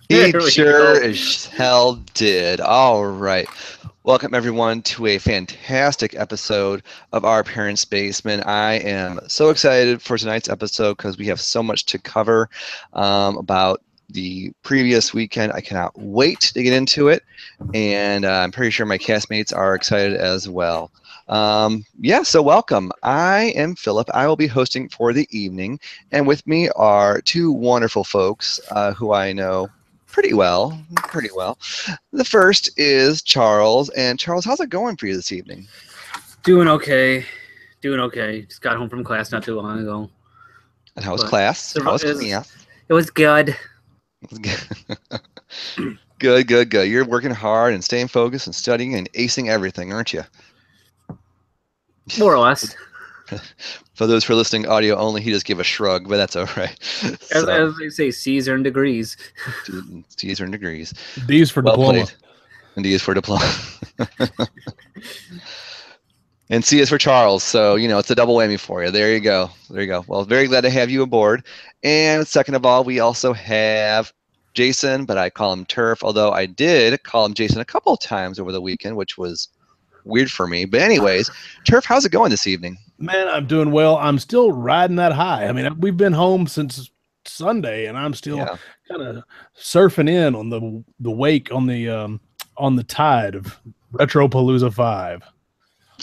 He There we sure go. as hell did. All right. Welcome, everyone, to a fantastic episode of Our Parents' Basement. I am so excited for tonight's episode because we have so much to cover about the previous weekend. I cannot wait to get into it, and I'm pretty sure my castmates are excited as well. So welcome. I am Philip. I will be hosting for the evening, and with me are two wonderful folks who I know pretty well, pretty well. The first is Charles, and Charles, how's it going for you this evening? Doing okay. Doing okay. Just got home from class not too long ago. And how was But class? How was class? it was good. Good, good, good. You're working hard and staying focused and studying and acing everything, aren't you? More or less. For those who are listening audio only, he just gave a shrug, but that's all right. As they say, C's earn degrees. C's earn degrees. D's for Well diploma. played. And D is for diploma. And C is for Charles. So, it's a double whammy for you. There you go. There you go. Well, very glad to have you aboard. And second of all, we also have Jason, but I call him Turf, although I did call him Jason a couple of times over the weekend, which was weird for me. But anyways, Turf, how's it going this evening? Man, I'm doing well. I'm still riding that high. I mean, we've been home since Sunday, and I'm still kind of surfing in on the wake on the tide of Retropalooza V.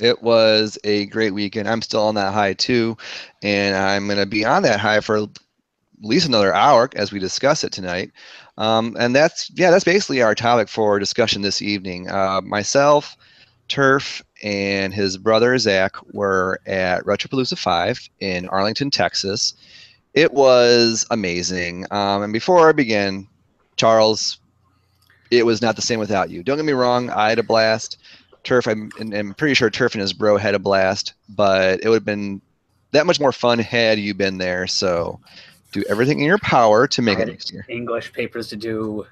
It was a great weekend. I'm still on that high too, and I'm going to be on that high for at least another hour as we discuss it tonight. And that's basically our topic for discussion this evening. Myself, Turf, and his brother Zach were at Retropalooza V in Arlington, Texas. It was amazing. And before I begin, Charles, it was not the same without you. Don't get me wrong, I had a blast. Turf, I'm pretty sure Turf and his bro had a blast, but it would have been that much more fun had you been there. So do everything in your power to make it next year. English papers to do.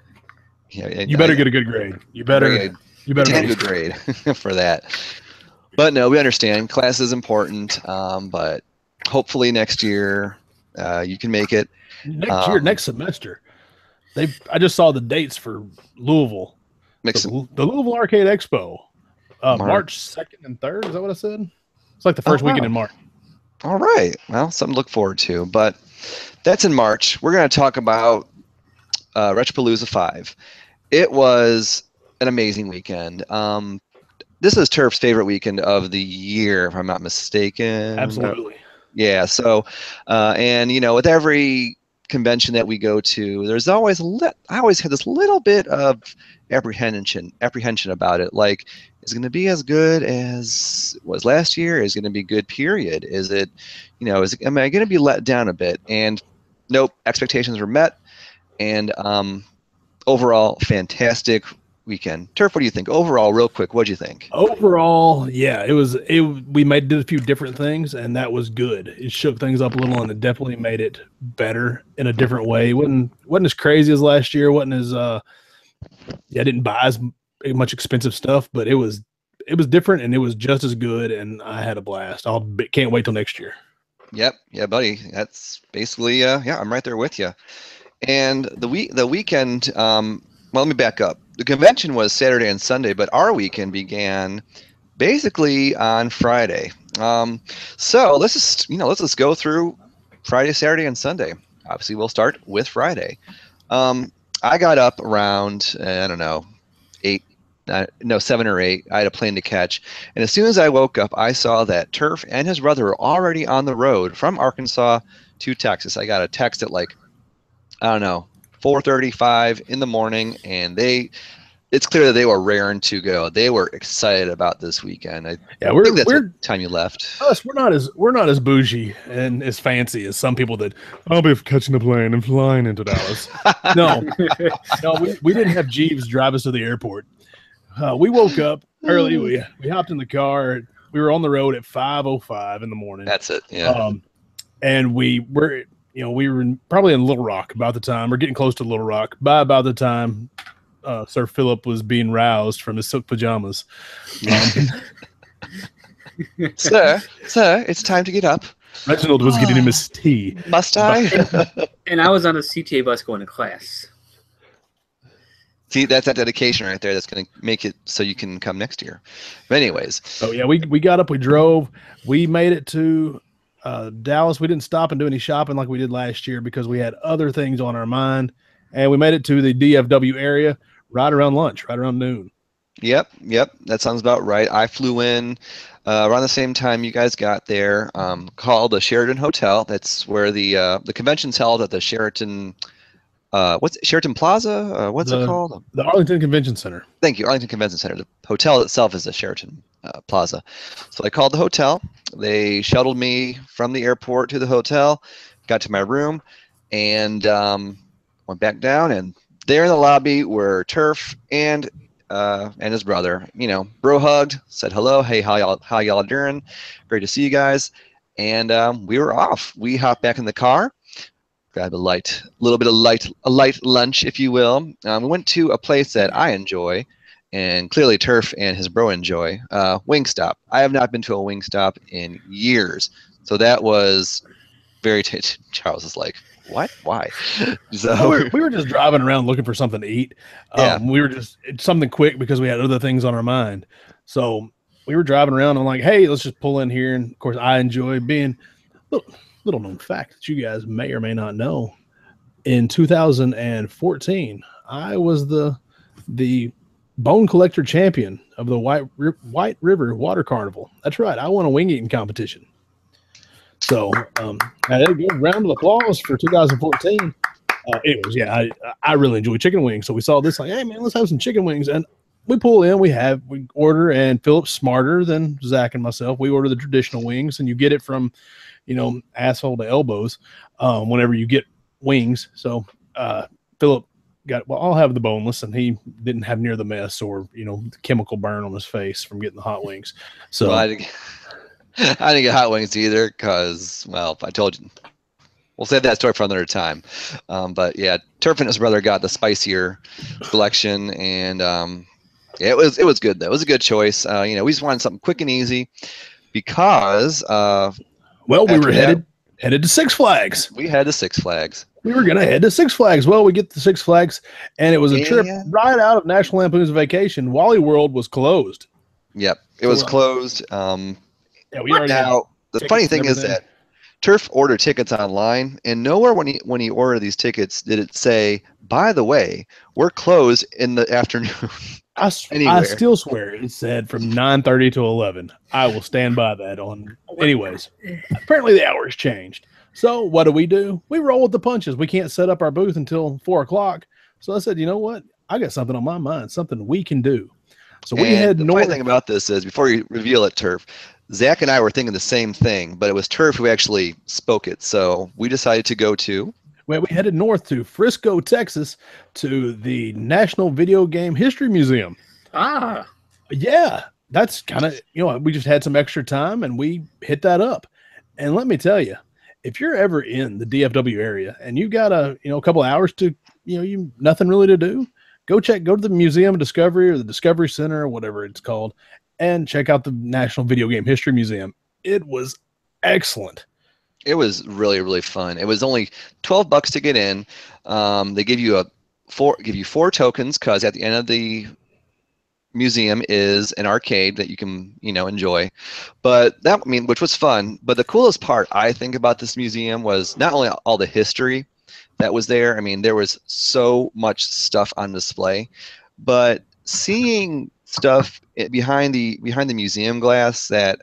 Yeah, you better get a good grade. You better get a good grade for that. But no, we understand class is important. But hopefully next year you can make it. Next semester. I just saw the dates for Louisville. The Louisville Arcade Expo. March 2nd and 3rd. Is that what I said? It's like the first weekend in March. All right. Well, something to look forward to. But that's in March. We're going to talk about Retropalooza V. It was an amazing weekend. This is Turf's favorite weekend of the year, if I'm not mistaken. Absolutely. Yeah. So, and with every convention that we go to, there's always I always had this little bit of apprehension about it. Like, is it going to be as good as it was last year? Is it going to be good, period? Is it, am I going to be let down a bit? And nope, expectations were met. And overall, fantastic weekend. Turf, what do you think? Overall, real quick, what'd you think? Overall, yeah, we did a few different things, and that was good. It shook things up a little, and it definitely made it better in a different way. It wasn't as crazy as last year. Wasn't as I didn't buy as much expensive stuff, but it was different, and it was just as good, and I had a blast. Can't wait till next year. Yep, yeah, buddy. That's basically I'm right there with you. And the weekend. Well, let me back up. The convention was Saturday and Sunday, but our weekend began basically on Friday. So let's just go through Friday, Saturday, and Sunday. Obviously, we'll start with Friday. I got up around, I don't know, 7 or 8. I had a plane to catch. And as soon as I woke up, I saw that Turf and his brother were already on the road from Arkansas to Texas. I got a text at 4:35 in the morning, and it's clear that they were raring to go. They were excited about this weekend. I think that's what time you left. Us, we're not as bougie and as fancy as some people that I'll be catching a plane and flying into Dallas. No, we didn't have Jeeves drive us to the airport. We woke up early. We hopped in the car. We were on the road at 5:05 in the morning. That's it. Yeah. And we were probably in Little Rock about the time. We're getting close to Little Rock. By about the time Sir Philip was being roused from his silk pajamas. Sir, it's time to get up. Reginald was getting him his tea. Must I? And I was on a CTA bus going to class. See, that's that dedication right there. That's going to make it so you can come next year. But anyways. Oh yeah, we got up, we drove, we made it to Dallas. We didn't stop and do any shopping like we did last year because we had other things on our mind, and we made it to the DFW area right around lunch, right around noon. Yep. That sounds about right. I flew in around the same time you guys got there. Called the Sheraton Hotel. That's where the convention's held at the Sheraton. What's Sheraton Plaza? What's it called? The Arlington Convention Center. Thank you, Arlington Convention Center. The hotel itself is the Sheraton Plaza. So I called the hotel. They shuttled me from the airport to the hotel, got to my room, and went back down. And there in the lobby were Turf and his brother. Bro hugged, said hello, hey, how y'all doing? Great to see you guys. And we were off. We hopped back in the car. Grab a light lunch, if you will. We went to a place that I enjoy, and clearly Turf and his bro enjoy, Wingstop. I have not been to a Wingstop in years, so that was very. Charles is like, what? Why? So we were just driving around looking for something to eat. We were just something quick because we had other things on our mind. So we were driving around. I'm like, hey, let's just pull in here. And of course, I enjoy being. Little known fact that you guys may or may not know. In 2014, I was the bone collector champion of the White River Water Carnival. That's right. I won a wing eating competition. So I had a good round of applause for 2014. Anyways, yeah, I really enjoy chicken wings. So we saw this like, hey man, let's have some chicken wings. And we pull in, we order, and Philip's smarter than Zach and myself. We order the traditional wings, and you get it from, asshole to elbows whenever you get wings. So Philip I'll have the boneless, and he didn't have near the mess or, the chemical burn on his face from getting the hot wings. So I didn't get hot wings either because, well, I told you. We'll save that story for another time. But yeah, Turf and his brother got the spicier selection, and it was good though. It was a good choice. We just wanted something quick and easy because we were headed to Six Flags. We had to Six Flags. We were gonna head to Six Flags. Well, we get to Six Flags, and it was a trip right out of National Lampoon's Vacation. Wally World was closed. Yep, it was closed. We already now the funny thing is that Turf ordered tickets online, and nowhere when he ordered these tickets did it say, by the way, we're closed in the afternoon. I still swear it said from 9:30 to 11. I will stand by that. Anyways, apparently the hours changed. So what do? We roll with the punches. We can't set up our booth until 4 o'clock. So I said, you know what? I got something on my mind, something we can do. So we head north. The funny thing about this is, before you reveal it, Turf, Zach and I were thinking the same thing, but it was Turf who actually spoke it. So we decided to go to. Well, we headed north to Frisco, Texas, to the National Video Game History Museum. Ah. Yeah, that's kind of, we just had some extra time and we hit that up. And let me tell you, if you're ever in the DFW area and you got a couple of hours to, you nothing really to do, go to the Museum of Discovery or the Discovery Center or whatever it's called, and check out the National Video Game History Museum. It was excellent. It was really, really fun. It was only $12 to get in. They give you four tokens because at the end of the museum is an arcade that you can enjoy. But which was fun. But the coolest part I think about this museum was not only all the history that was there. I mean, there was so much stuff on display, but seeing stuff behind the museum glass that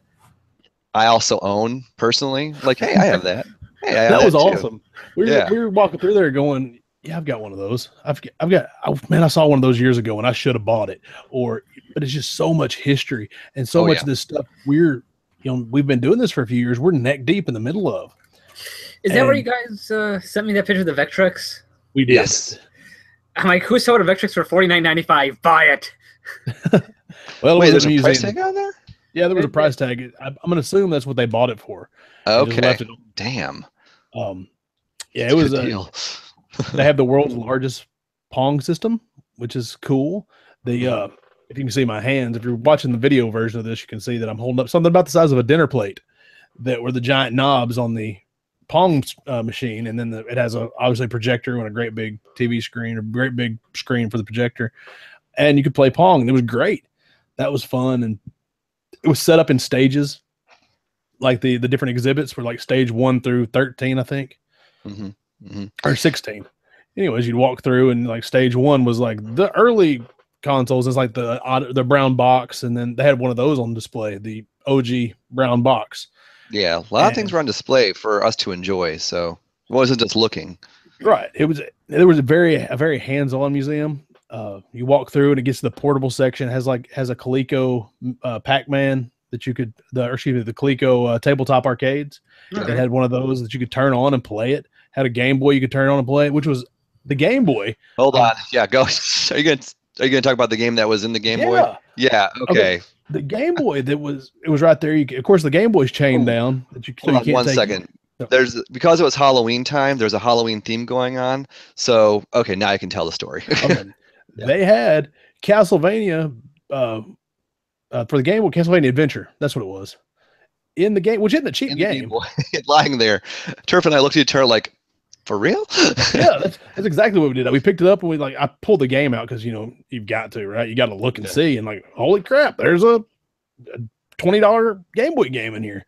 I also own personally. Like, hey, I have that. Hey, I have that was too. Awesome. We were walking through there going, yeah, I've got one of those. I saw one of those years ago and I should have bought it. But it's just so much history and so much of this stuff we've been doing this for a few years. We're neck deep in the middle of. Is that where you guys sent me that picture of the Vectrex? We did. Yes. I'm like, who sold a Vectrex for $49.95? Buy it. Well, wait, there's a price tag on there? Yeah, there was a price tag. I'm going to assume that's what they bought it for. Okay. Damn. Yeah, it was a deal. They have the world's largest Pong system, which is cool. If you can see my hands, if you're watching the video version of this, you can see that I'm holding up something about the size of a dinner plate that were the giant knobs on the Pong machine, and then it has obviously a projector and a great big TV screen, a great big screen for the projector, and you could play Pong. And it was great. That was fun, and it was set up in stages, like the different exhibits were like stage 1 through 13, I think, or 16. Anyways, you'd walk through, and like stage 1 was like the early consoles. It's like the brown box, and then they had one of those on display, the OG brown box. Yeah, a lot of things were on display for us to enjoy, so it wasn't just looking. Right. There was a very hands-on museum. You walk through, and it gets to the portable section. It has a Coleco Pac-Man that you could, the Coleco tabletop arcades. Okay. It had one of those that you could turn on and play it. Had a Game Boy you could turn on and play it, which was the Game Boy. Hold on. Yeah, go. Are you gonna talk about the game that was in the Game Boy? Yeah. Okay. The Game Boy it was right there. Of course, the Game Boy's chained down. That you can't one second. Because it was Halloween time. There's a Halloween theme going on. So okay, now I can tell the story. Okay. They had Castlevania for the Game Boy, Castlevania Adventure. That's what it was in the game, which isn't a cheap game. Lying there, Turf and I looked at each other like, for real? Yeah, that's exactly what we did. We picked it up and I pulled the game out because you've got to, right? You got to look and see, and like, holy crap, there's a $20 Game Boy game in here.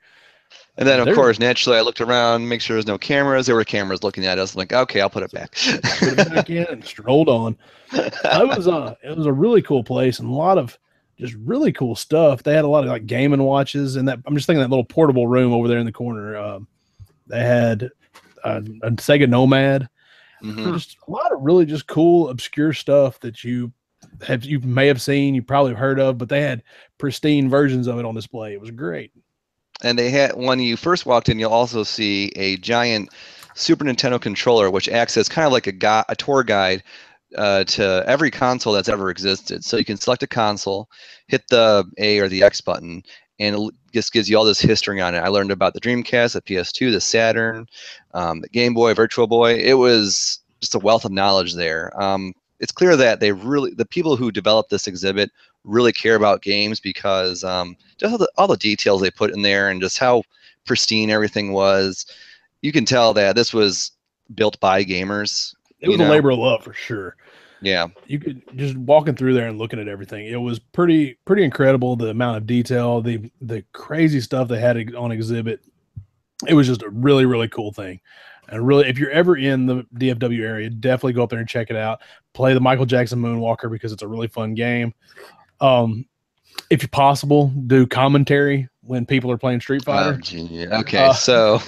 And then of course, naturally, I looked around, make sure there's no cameras. There were cameras looking at us. I'm like, okay, I'll put it back. Put it back in and strolled on. It was a really cool place and a lot of just really cool stuff. They had a lot of like Game & Watches, and I'm just thinking that little portable room over there in the corner. They had a Sega Nomad. Just a lot of really just cool, obscure stuff that you may have seen, you probably have heard of, but they had pristine versions of it on display. It was great. And they had, when you first walked in, you'll also see a giant Super Nintendo controller, which acts as kind of like a tour guide to every console that's ever existed. So you can select a console, hit the A or the X button, and it just gives you all this history on it. I learned about the Dreamcast, the PS2, the Saturn, the Game Boy, Virtual Boy. It was just a wealth of knowledge there. It's clear that the people who developed this exhibit really care about games, because just all the details they put in there and just how pristine everything was. You can tell that this was built by gamers. It was a labor of love for sure. Yeah. You could just walking through there and looking at everything. It was pretty incredible, the amount of detail, the crazy stuff they had on exhibit. It was just a really, really cool thing. And really, if you're ever in the DFW area, definitely go up there and check it out. Play the Michael Jackson Moonwalker because it's a really fun game. If possible, do commentary when people are playing Street Fighter. Oh, okay, so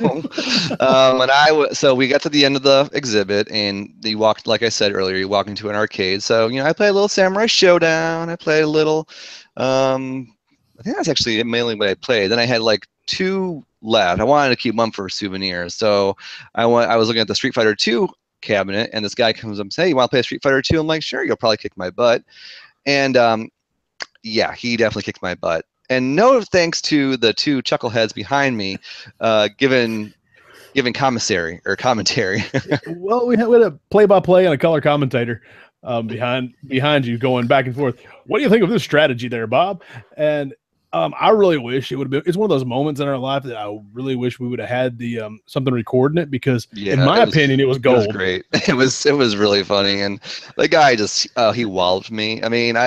so we got to the end of the exhibit, and you walked, like I said earlier, you walk into an arcade. So I played a little Samurai Showdown. I played a little. I think that's actually mainly what I played. Then I had like 2 left. I wanted to keep one for souvenirs, so I was looking at the Street Fighter 2 cabinet, and this guy comes up and says, "Hey, you want to play Street Fighter 2?" I'm like, "Sure." You'll probably kick my butt, and yeah, he definitely kicked my butt. And no thanks to the 2 chuckleheads behind me, giving commentary. Well, we had a play-by-play and a color commentator behind you going back and forth. What do you think of this strategy there, Bob? And I really wish it would have been. It's one of those moments in our life that I really wish we would have had the something recording it, because in my opinion, it was gold. It was great. It was really funny, and the guy just he walloped me. I mean,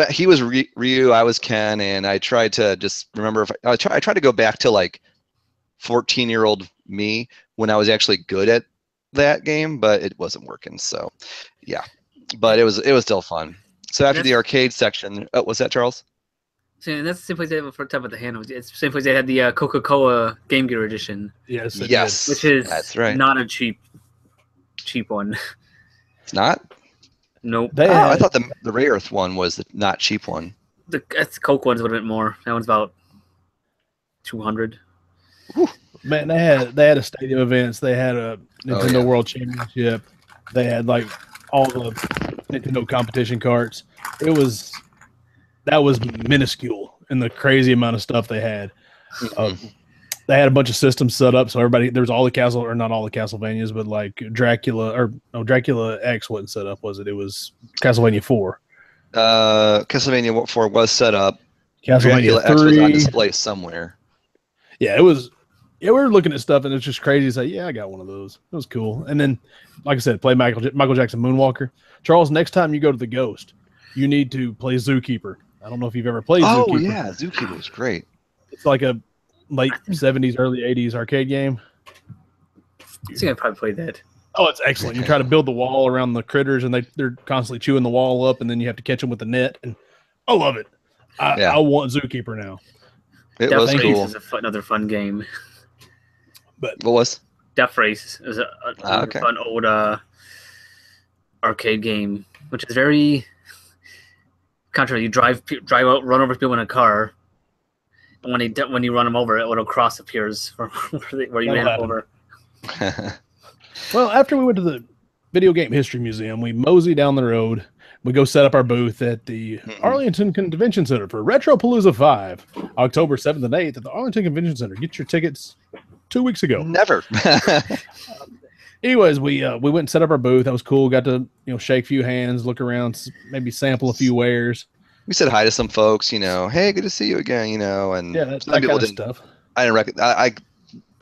he was Ryu, I was Ken, and I tried to just remember I tried to go back to like 14-year-old me when I was actually good at that game, but it wasn't working. So yeah, but it was still fun. So after the arcade section, was that Charles? And that's the same place they have for top of the hand. It's the same place they had the Coca-Cola Game Gear edition. Yes, which is that's right. Not a cheap one. It's not. Nope. I thought the Rare Earth one was the not cheap one. The Coke one's a little bit more. That one's about $200. Whew. Man, they had a stadium events. They had a Nintendo World Championship. They had like all the Nintendo competition carts. That was minuscule in the crazy amount of stuff they had. They had a bunch of systems set up, so everybody, there was all the castle, or not all the Castlevanias, but like Dracula X wasn't set up, was it? It was Castlevania 4. Castlevania 4 was set up. Castlevania Dracula 3 X was on display somewhere. Yeah, it was Yeah, we were looking at stuff, and it's just crazy to say, yeah, I got one of those. It was cool. And then, like I said, play Michael Jackson Moonwalker. Charles, next time you go to the Ghost, you need to play Zookeeper. I don't know if you've ever played Zookeeper. Oh, yeah, Zookeeper was great. It's like a late 70s, early 80s arcade game. I think I probably played that. Oh, it's excellent. You try to build the wall around the critters, and they're constantly chewing the wall up, and then you have to catch them with the net. And I love it. I want Zookeeper now. It Death was Race cool. is another fun game. But What was? Death Race is a Okay. fun old arcade game, which is very contrary. You drive out, run over people in a car, and when you run them over, a little cross appears where you ran over. Well, after we went to the Video Game History Museum, we mosey down the road. We go set up our booth at the Arlington Convention Center for Retropalooza V, October 7th and 8th at the Arlington Convention Center. Get your tickets 2 weeks ago. Never. Anyways, we went and set up our booth. That was cool. Got to shake a few hands, look around, maybe sample a few wares. We said hi to some folks, hey, good to see you again, and Yeah, that some kind people of didn't. stuff. I didn't recognize.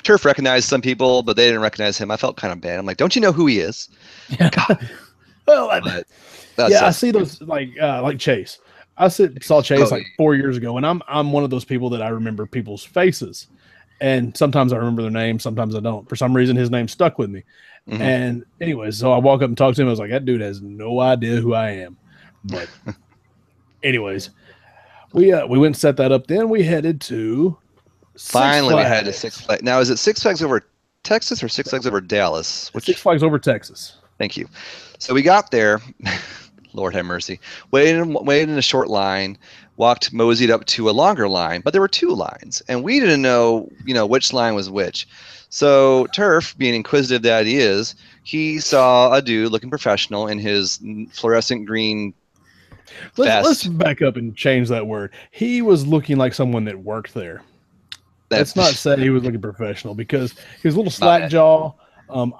Turf recognized some people, but they didn't recognize him. I felt kind of bad. I'm like, don't you know who he is? Yeah. Well, But I see those like Chase. I saw Chase like 4 years ago, and I'm one of those people that I remember people's faces, and sometimes I remember their name, sometimes I don't. For some reason, his name stuck with me. Mm-hmm. And anyways, so I walk up and talk to him. I was like, that dude has no idea who I am. But anyways, we went and set that up. Then we headed to Finally, we had a Six Flags. Now, is it Six Flags over Texas or Six Flags over Dallas? Six Flags over Texas. Thank you. So we got there. Lord have mercy. Waited in a short line. Moseyed up to a longer line, but there were two lines, and we didn't know, which line was which. So Turf, being inquisitive that he is, he saw a dude looking professional in his fluorescent green vest. Let's back up and change that word. He was looking like someone that worked there. Let's not say he was looking professional, because he was a little slack jaw.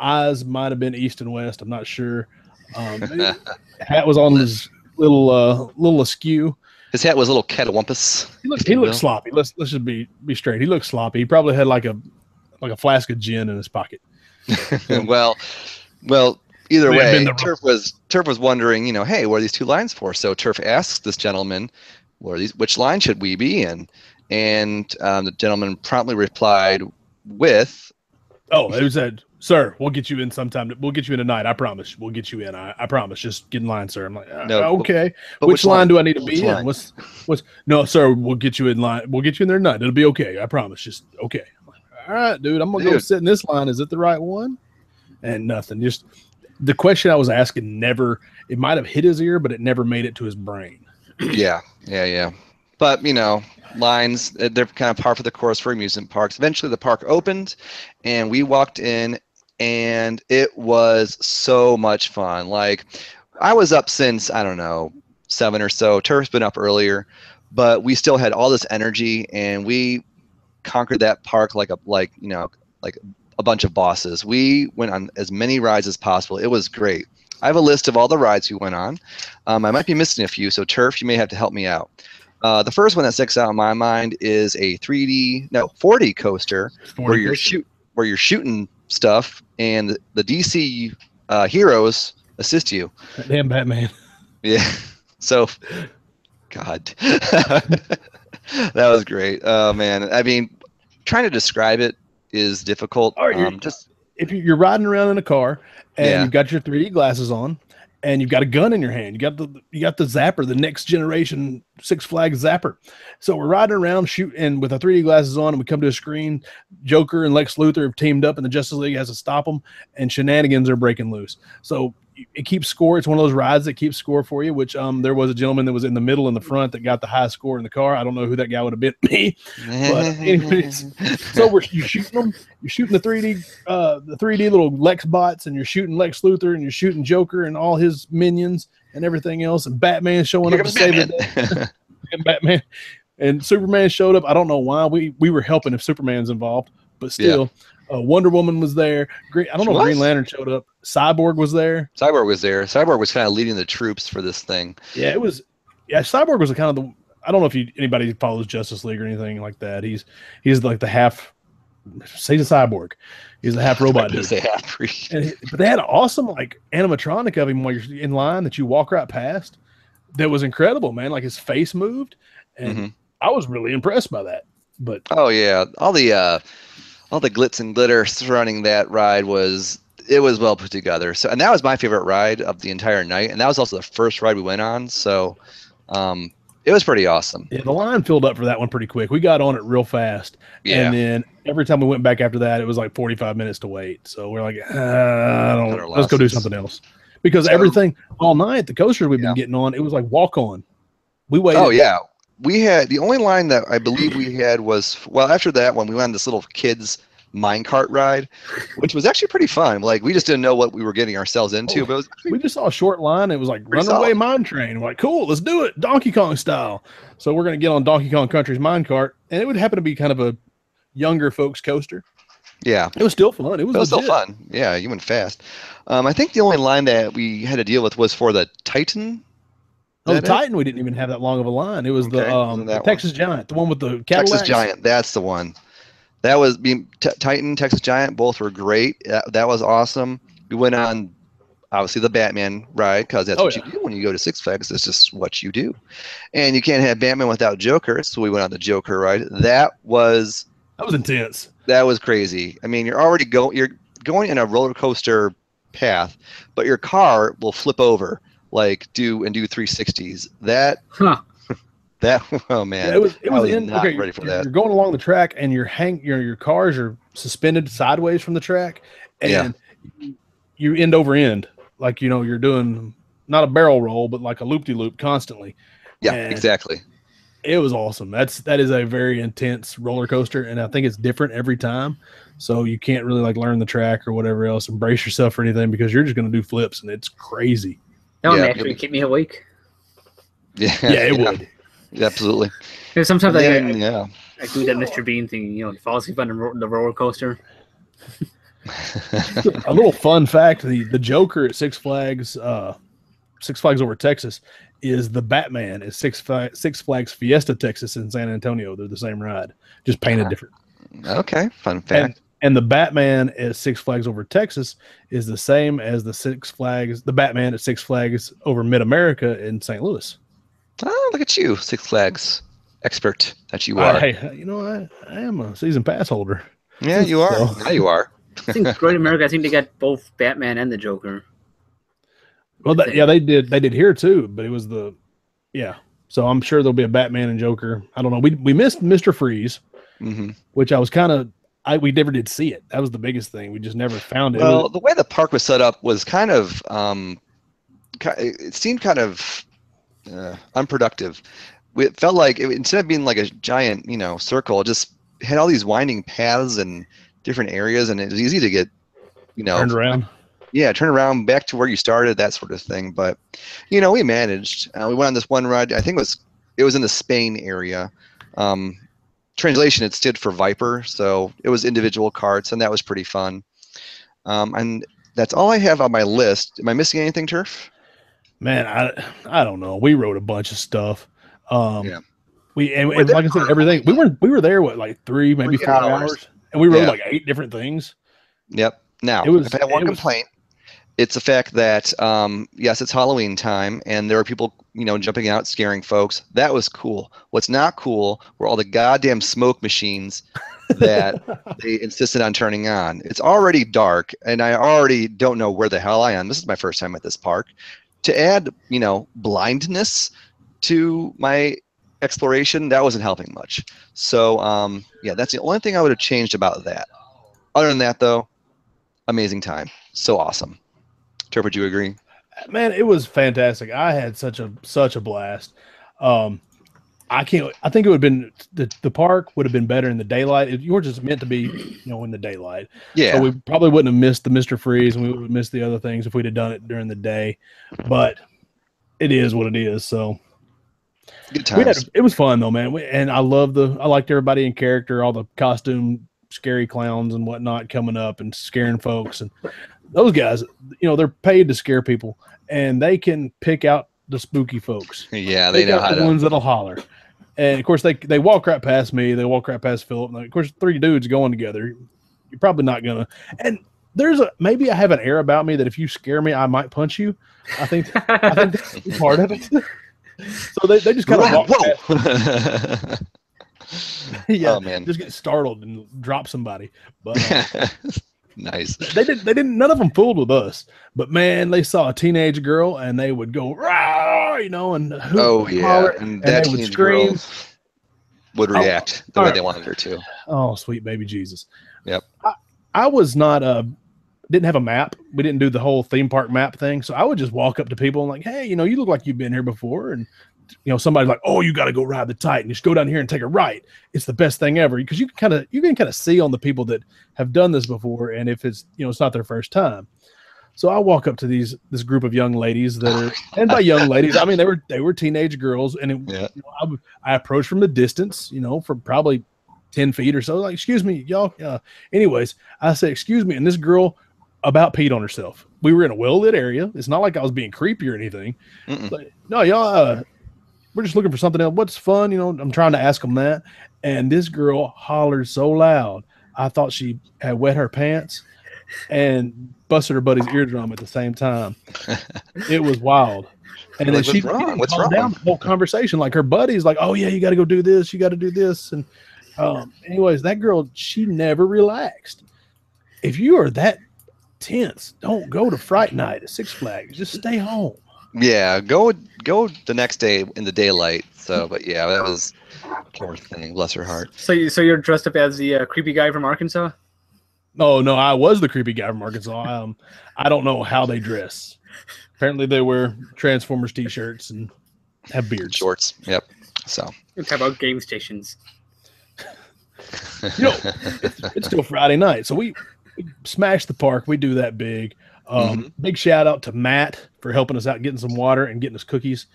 Eyes might have been east and west. I'm not sure. Hat was on his little askew. His hat was a little catawampus. He looked sloppy. Let's just be straight. He looked sloppy. He probably had like a flask of gin in his pocket. well, either way, Turf was wondering, hey, what are these two lines for? So Turf asks this gentleman, which line should we be in? And the gentleman promptly replied with, it said, sir, we'll get you in sometime. We'll get you in tonight. I promise. We'll get you in. I promise. Just get in line, sir. I'm like, no, okay. But which line do I need to be line? in? What's no, sir, we'll get you in line. We'll get you in there tonight. It'll be okay. I promise. Just okay. I'm like, all right, dude, I'm going to go sit in this line. Is it the right one? And nothing. Just the question I was asking it might have hit his ear, but it never made it to his brain. Yeah. But, lines, they're kind of par for the course for amusement parks. Eventually the park opened and we walked in, and it was so much fun. Like, I was up since, I don't know, 7 or so. Turf's been up earlier, but we still had all this energy, and we conquered that park like a bunch of bosses. We went on as many rides as possible. It was great. I have a list of all the rides we went on. I might be missing a few, so Turf, you may have to help me out. The first one that sticks out in my mind is a 4D coaster where you're shooting stuff, and the DC heroes assist you. Damn Batman. Yeah. So, God, that was great. Oh man, I mean, trying to describe it is difficult. If you're riding around in a car and you've got your 3D glasses on, and you've got a gun in your hand. You got the zapper, the next generation Six Flags zapper. So we're riding around shooting with our 3D glasses on, and we come to a screen. Joker and Lex Luthor have teamed up, and the Justice League has to stop them, and shenanigans are breaking loose. So it keeps score. It's one of those rides that keeps score for you, which there was a gentleman that was in the middle in the front that got the high score in the car. I don't know who that guy would have been, me. But anyways, so you're shooting them. You're shooting the 3D little Lex bots, and you're shooting Lex Luthor, and you're shooting Joker and all his minions and everything else, and Batman showing up to save the day. And Batman and Superman showed up. I don't know why. We were helping if Superman's involved, but still. Yeah. Wonder Woman was there. I don't know if Green Lantern showed up. Cyborg was there. Cyborg was kind of leading the troops for this thing. Yeah, it was. Yeah, Cyborg was I don't know if anybody follows Justice League or anything like that. He's like the half he's a cyborg. He's a half robot dude. Say half breed. But they had an awesome like animatronic of him while you're in line that you walk right past. That was incredible, man. Like his face moved, and I was really impressed by that. But oh yeah, all the glitz and glitter surrounding that ride was well put together. So, and that was my favorite ride of the entire night, and that was also the first ride we went on. So, it was pretty awesome. Yeah, the line filled up for that one pretty quick. We got on it real fast, and then every time we went back after that, it was like 45 minutes to wait. So we're like, let's go do something else. Because everything all night, the coasters we've been getting on, it was like walk on. We waited. Oh yeah, we had the only line that I believe we had was after that one we went on this little kids minecart ride, which was actually pretty fun. Like we just didn't know what we were getting ourselves into. But we just saw a short line. It was like Runaway Mine Train. We're like, cool, let's do it, Donkey Kong style. So we're gonna get on Donkey Kong Country's minecart, and it would happen to be kind of a younger folks coaster. Yeah, it was still fun. It was still fun. Yeah, you went fast. I think the only line that we had to deal with was for the Titan. Oh, the Titan, we didn't even have that long of a line. It was the Texas Giant, the one with the Cadillacs. Texas Giant, that's the one. That was Titan, Texas Giant, both were great. That was awesome. We went on, obviously, the Batman ride, because that's what you do when you go to Six Flags. It's just what you do. And you can't have Batman without Joker, so we went on the Joker ride. That was intense. That was crazy. I mean, you're going in a roller coaster path, but your car will flip over, do 360s. Oh man, yeah, it was not ready for that. You're going along the track, and your cars are suspended sideways from the track, and you end over end, you're doing not a barrel roll, but like a loop-de-loop constantly. Yeah, exactly. It was awesome. That is a very intense roller coaster, and I think it's different every time. So you can't really learn the track or whatever else and brace yourself for anything, because you're just going to do flips, and it's crazy. That would actually keep me awake. Yeah, it would. Absolutely. Because sometimes I do that Mr. Bean thing. He falls asleep on the roller coaster. A little fun fact: the Joker at Six Flags Over Texas is the Batman at Six Flags Fiesta Texas in San Antonio. They're the same ride, just painted different. Okay, fun fact. And the Batman at Six Flags Over Texas is the same as the Batman at Six Flags Over Mid-America in St. Louis. Oh, look at you, Six Flags expert that you are. I am a season pass holder. Yeah, you are. Yeah, you are. I think Great America, I think they got both Batman and the Joker. Well, they did here too, but it was so I'm sure there'll be a Batman and Joker. I don't know. We missed Mr. Freeze, which I was we never did see it. That was the biggest thing. We just never found it. Well, the way the park was set up was kind of, it seemed kind of unproductive. It felt like instead of being like a giant, circle, it just had all these winding paths and different areas, and it was easy to get, turned around. Yeah, turn around back to where you started, that sort of thing. But, we managed. We went on this one ride. I think it was in the Spain area. Translation, it stood for Viper, so it was individual carts, and that was pretty fun. And that's all I have on my list. Am I missing anything, Turf? Man, I don't know. We wrote a bunch of stuff. And like I said, everything. We were there 3, maybe 4 hours, and we wrote 8 different things. Yep. Now, if I have one complaint, it's the fact that yes, it's Halloween time, and there are people jumping out, scaring folks. That was cool. What's not cool were all the goddamn smoke machines that they insisted on turning on. It's already dark, and I already don't know where the hell I am. This is my first time at this park. To add, blindness to my exploration, that wasn't helping much. So, that's the only thing I would have changed about that. Other than that, though, amazing time. So awesome. Turp, would you agree? Man, it was fantastic. I had such a blast. I think it would have been the park would have been better in the daylight. You were just meant to be, in the daylight. Yeah. So we probably wouldn't have missed the Mr. Freeze, and we would have missed the other things if we'd have done it during the day. But it is what it is. So good times. It was fun though, man. And I liked everybody in character, all the costume scary clowns and whatnot coming up and scaring folks. And those guys, they're paid to scare people, and they can pick out the spooky folks. Yeah, they know how the ones that'll holler. And of course, they walk right past me. They walk right past Philip. And of course, 3 dudes going together. You're probably not gonna. And maybe I have an air about me that if you scare me, I might punch you. I think that's part of it. So they just kind of walk past. Yeah, oh, man. just get startled and drop somebody. But nice. They didn't. None of them fooled with us. But man, they saw a teenage girl and they would go, rah, and hoot, and holler, and that they would scream. Would react the way they wanted her to. Oh, sweet baby Jesus. Yep. I was not didn't have a map. We didn't do the whole theme park map thing. So I would just walk up to people and like, hey, you look like you've been here before. And, somebody's like, oh, you got to go ride the Titan. Just go down here and take a right. It's the best thing ever. Because you can kind of see on the people that have done this before. And if it's, it's not their first time. So I walk up to this group of young ladies that are, and by young ladies, I mean, they were teenage girls. And I approached from the distance, from probably 10 feet or so. Like, excuse me, y'all. Anyways, I said, excuse me. And this girl about peed on herself. We were in a well-lit area. It's not like I was being creepy or anything. But, no, y'all, we're just looking for something else. What's fun? I'm trying to ask them that. And this girl hollered so loud, I thought she had wet her pants and busted her buddy's eardrum at the same time. It was wild. And then she calmed down the whole conversation. Like her buddy's like, oh, yeah, you got to go do this. You got to do this. And anyways, that girl, she never relaxed. If you are that tense, don't go to Fright Night at Six Flags. Just stay home. Yeah, go the next day in the daylight. So, but yeah, that was a poor thing. Bless her heart. So you're dressed up as the creepy guy from Arkansas? Oh no, I was the creepy guy from Arkansas. I don't know how they dress. Apparently, they wear Transformers T-shirts and have beards, shorts. Yep. So we're talking about game stations. It's still Friday night, so we smash the park. We do that big. Big shout out to Matt for helping us out getting some water and getting us cookies.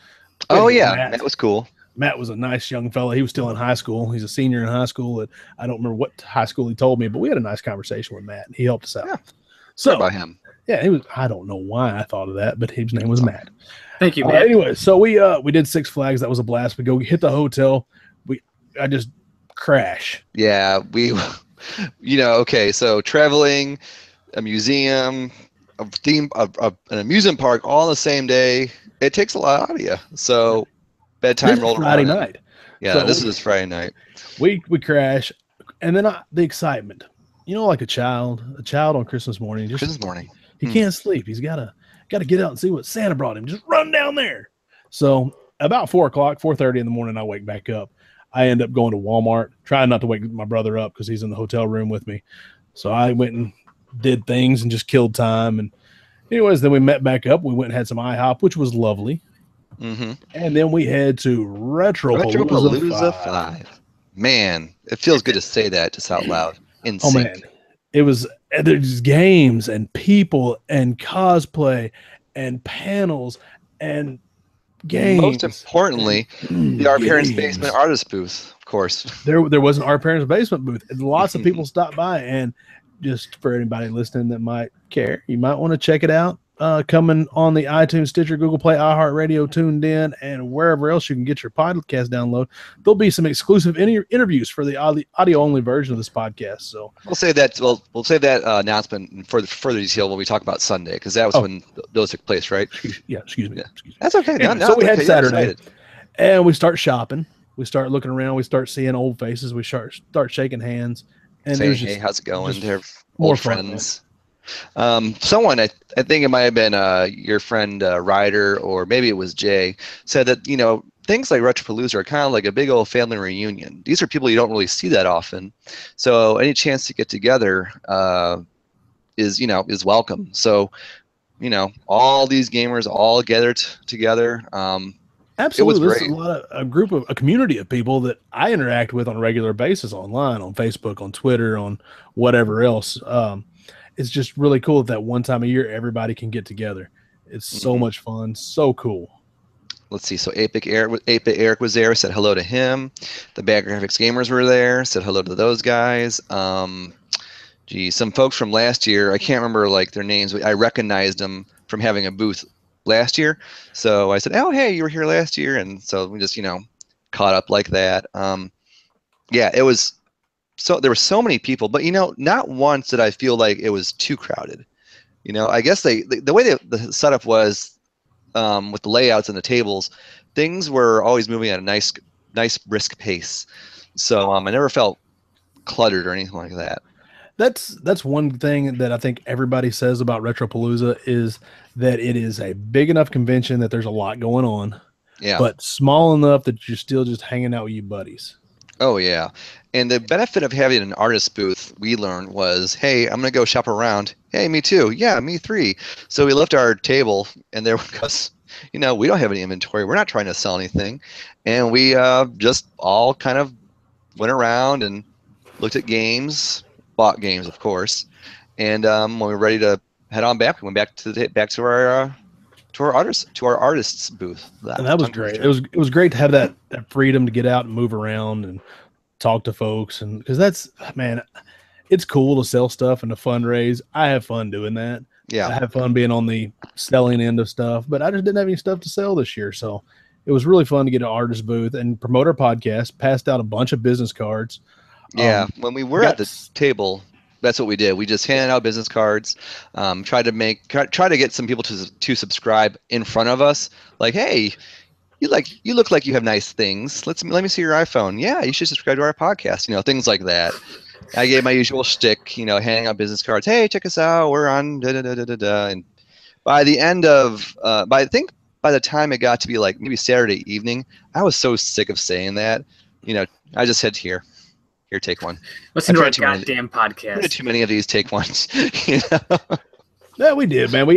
Oh yeah, Matt was cool. Matt was a nice young fella. He was still in high school. He's a senior in high school. I don't remember what high school he told me, but we had a nice conversation with Matt. He helped us out. Yeah. So about him. Yeah, he was. I don't know why I thought of that, but his name was Matt. Thank you, Matt. Anyway, so we did Six Flags. That was a blast. We go hit the hotel. I just crash. Yeah, okay, so traveling, a museum, an amusement park all on the same day, it takes a lot out of you. So bedtime rolled Friday around. night. Yeah, so this is Friday night. We crash, and then the excitement. Like a child on Christmas morning. Christmas morning. He can't sleep. He's gotta get out and see what Santa brought him. Just run down there. So about 4:30 in the morning, I wake back up. I end up going to Walmart, trying not to wake my brother up because he's in the hotel room with me. So I went and did things and just killed time. And anyways, then we met back up. We went and had some IHOP, which was lovely. And then we head to Retropalooza 5. Man, it feels good to say that just out loud. In sync. Oh man, it was. There's games and people and cosplay and panels and games. Most importantly, the Our Parents Basement artist booth, of course. There was an Our Parents Basement booth. And lots of people stopped by, and just for anybody listening that might care, you might want to check it out. Coming on the iTunes, Stitcher, Google Play, iHeartRadio, Tuned In, and wherever else you can get your podcast download. There'll be some exclusive interviews for the audio-only version of this podcast. So we'll save that. We'll save that announcement for further detail when we talk about Sunday, because that was when those took place, right? Excuse me. That's okay. Anyway, so we had Saturday, and we start shopping. We start looking around. We start seeing old faces. We start shaking hands. And saying, hey, how's it going? They're more old friends. Someone, I think it might have been your friend Ryder, or maybe it was Jay, said that things like Retropalooza are kind of like a big old family reunion. These are people you don't really see that often, so any chance to get together is welcome. So all these gamers all gathered together. Absolutely, this is a community of people that I interact with on a regular basis online, on Facebook, on Twitter, on whatever else. It's just really cool that one time a year everybody can get together. It's so much fun, so cool. Let's see. So 8-Bit Eric was there, said hello to him. The Bad Graphics Gamers were there, said hello to those guys. Some folks from last year, I can't remember their names, but I recognized them from having a booth last year. So I said, oh, hey, you were here last year. And so we just, caught up like that. Yeah, it was there were so many people, but not once did I feel like it was too crowded. I guess the way the setup was, with the layouts and the tables, things were always moving at a nice brisk pace. So I never felt cluttered or anything like that. That's one thing that I think everybody says about Retropalooza is that it is a big enough convention that there's a lot going on, Yeah. but small enough that you're still just hanging out with your buddies. Oh yeah. And the benefit of having an artist booth, we learned, was, hey, I'm gonna go shop around. Hey, me too. Yeah, me three. So we left our table, and there because we don't have any inventory. We're not trying to sell anything, and we just all kind of went around and looked at games, bought games, of course. And when we were ready to head on back, we went back to our artists booth. And that was great. It was great to have that freedom to get out and move around and talk to folks, and because it's cool to sell stuff and to fundraise. I have fun doing that. Yeah, I have fun being on the selling end of stuff, but I just didn't have any stuff to sell this year, so it was really fun to get an artist booth and promote our podcast. Passed out a bunch of business cards. Yeah, when we were at the table, that's what we did. We just handed out business cards, tried to get some people to subscribe in front of us. Like, hey, you look like you have nice things. Let me see your iPhone. Yeah, you should subscribe to our podcast. Things like that. I gave my usual shtick, handing out business cards. Hey, check us out. We're on da da da da da da. And by the end of, I think by the time it got to be like maybe Saturday evening, I was so sick of saying that. I just said, here, take one. Listen to our goddamn podcast. Too many of these, take ones. Yeah, we did, man.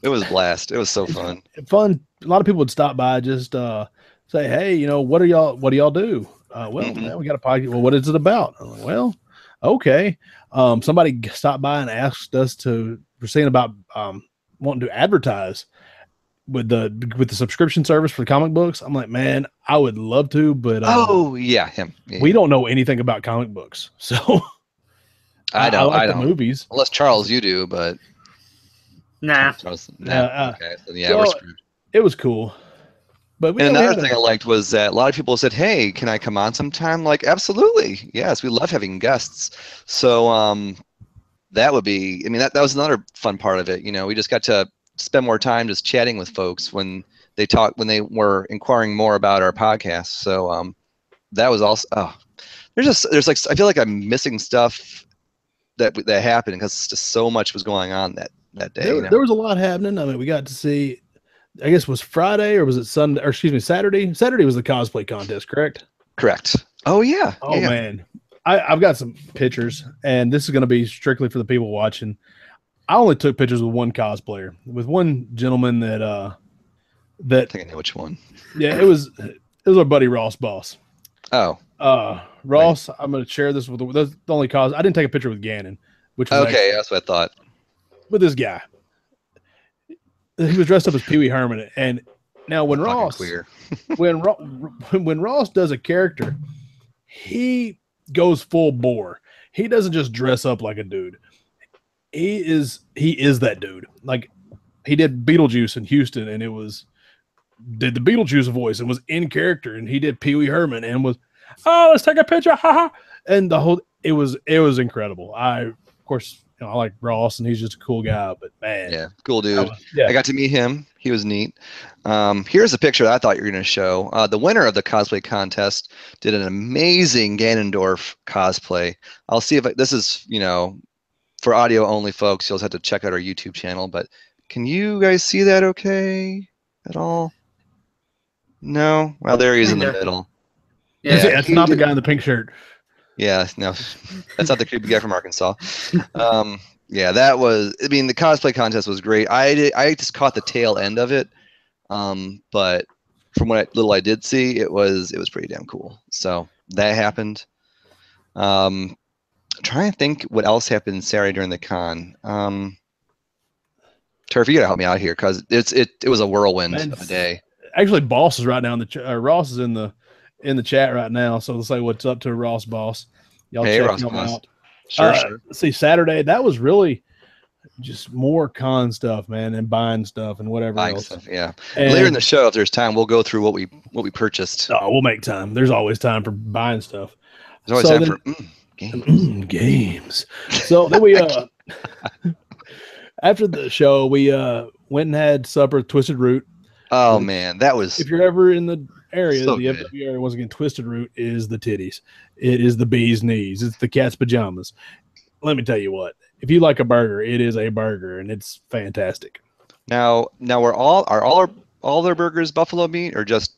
It was a blast. It was so fun. Fun. A lot of people would stop by, just say, hey, what do y'all do? Man, we got a podcast. Well, what is it about? I'm like, well, okay. Somebody stopped by and asked us we're saying about wanting to advertise with the subscription service for comic books. I'm like, man, I would love to, but him. Yeah. We don't know anything about comic books, so I don't. I like the movies. Unless Charles, you do, but nah. Charles, nah. Okay, so yeah, we're screwed. It was cool. But another thing I liked was that a lot of people said, hey, can I come on sometime? Like, absolutely. Yes, we love having guests. So that would be, that was another fun part of it. We just got to spend more time just chatting with folks when they were inquiring more about our podcast. So that was also, there's like, I feel like I'm missing stuff that happened because just so much was going on that day. There was a lot happening. We got to see, I guess, was Friday or was it Sunday? Or excuse me, Saturday. Saturday was the cosplay contest, correct? Correct. Oh yeah. Oh yeah. Man, I've got some pictures, and this is going to be strictly for the people watching. I only took pictures with one cosplayer, with one gentleman that I think I know which one. Yeah, it was our buddy Ross Boss. Oh. Ross, right. I'm going to share this with the only cause. I didn't take a picture with Gannon, which was okay. That's what I thought. With this guy. He was dressed up as Pee Wee Herman, and now when Ross, when Ross does a character, he goes full bore. He doesn't just dress up like a dude. He is that dude. Like, he did Beetlejuice in Houston, and did the Beetlejuice voice and was in character, and he did Pee Wee Herman and was, let's take a picture, haha. And it was incredible. Of course. I like Ross, and he's just a cool guy, but man. Yeah, cool dude. I got to meet him. He was neat. Here's a picture that I thought you were going to show. The winner of the cosplay contest did an amazing Ganondorf cosplay. I'll see if this is, for audio only folks. You'll just have to check out our YouTube channel, but can you guys see that okay at all? No? Well, there he is in the middle. Yeah, it's not the guy in the pink shirt. Yeah, no, that's not the creepy guy from Arkansas. Yeah, that was. The cosplay contest was great. I just caught the tail end of it, but from what little I did see, it was pretty damn cool. So that happened. I'm trying to think what else happened Saturday during the con. Turf, you gotta help me out here because it was a whirlwind of a day. Actually, Boss is right now in the Ross is in the chat right now, so let's say what's up to Ross Boss. Y'all check him out. Sure. See, Saturday, that was really just more con stuff, man, and buying stuff and whatever Buying else. stuff, yeah. And Later in the show, if there's time, we'll go through what we purchased. oh, we'll make time. There's always time for buying stuff. There's always time for games. Games. So then we after the show, we went and had supper at Twisted Root. Oh man, that was. If you're ever in the area, So the good. FW area, once again, Twisted Root is the titties. It is the bee's knees. It's the cat's pajamas. Let me tell you what. If you like a burger, it is a burger, and it's fantastic. Now are all their burgers buffalo meat or just?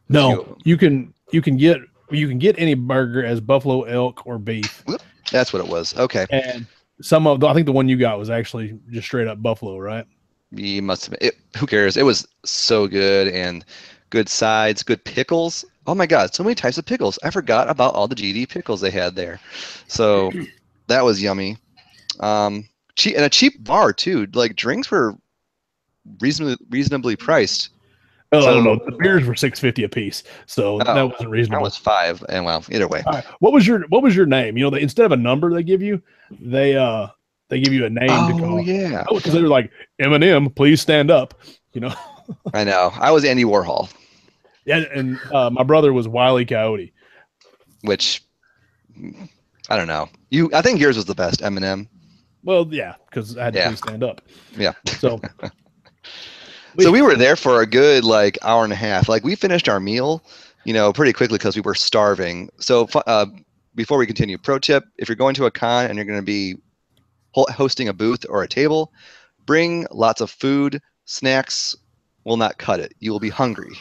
No, you can get any burger as buffalo, elk, or beef. That's what it was. Okay. And I think the one you got was actually just straight up buffalo, right? You must have been. Who cares? It was so good and good sides, good pickles. Oh my God, so many types of pickles. I forgot about all the GD pickles they had there. So that was yummy. Cheap and a cheap bar too. Like drinks were reasonably priced. Oh, So- no, the beers were $6.50 a piece, so that wasn't That reasonable. was $5, and well, either way. All right. What was your name? You know, instead of a number they give you, they give you a name to Oh call. yeah, Because they were like, Eminem, please stand up. You know. I know. I was Andy Warhol, Yeah, and my brother was Wile E. Coyote. which I don't know. I think yours was the best, Eminem. Well, yeah, because I had to Yeah. please stand up. Yeah. So So we were there for a good like hour and a half. Like we finished our meal, pretty quickly because we were starving. So before we continue, pro tip: if you're going to a con and you're going to be hosting a booth or a table, bring lots of food. Snacks will not cut it. You will be hungry.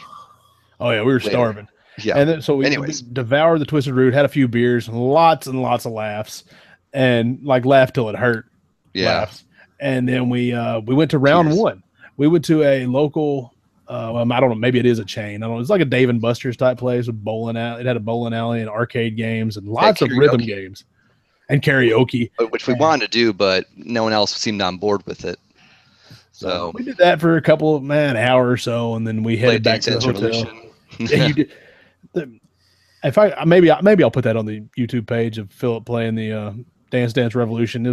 oh yeah, we were Later. starving. Yeah. And then so we Anyways. devoured the Twisted Root, had a few beers, lots and lots of laughs, and like laughed till it hurt. Yeah. Laughs. And then we went to round Cheers. one. We went to a local I don't know, maybe it is a chain. I don't know. It's like a Dave and Buster's type place with bowling alley. It had a bowling alley and arcade games and lots of rhythm karaoke. games and karaoke. Which we wanted to do, but no one else seemed on board with it. So So we did that for an hour or so, and then we headed played back Dance to the Dance hotel. Revolution. Yeah, you did. If maybe I'll put that on the YouTube page of Philip playing the Dance Dance Revolution.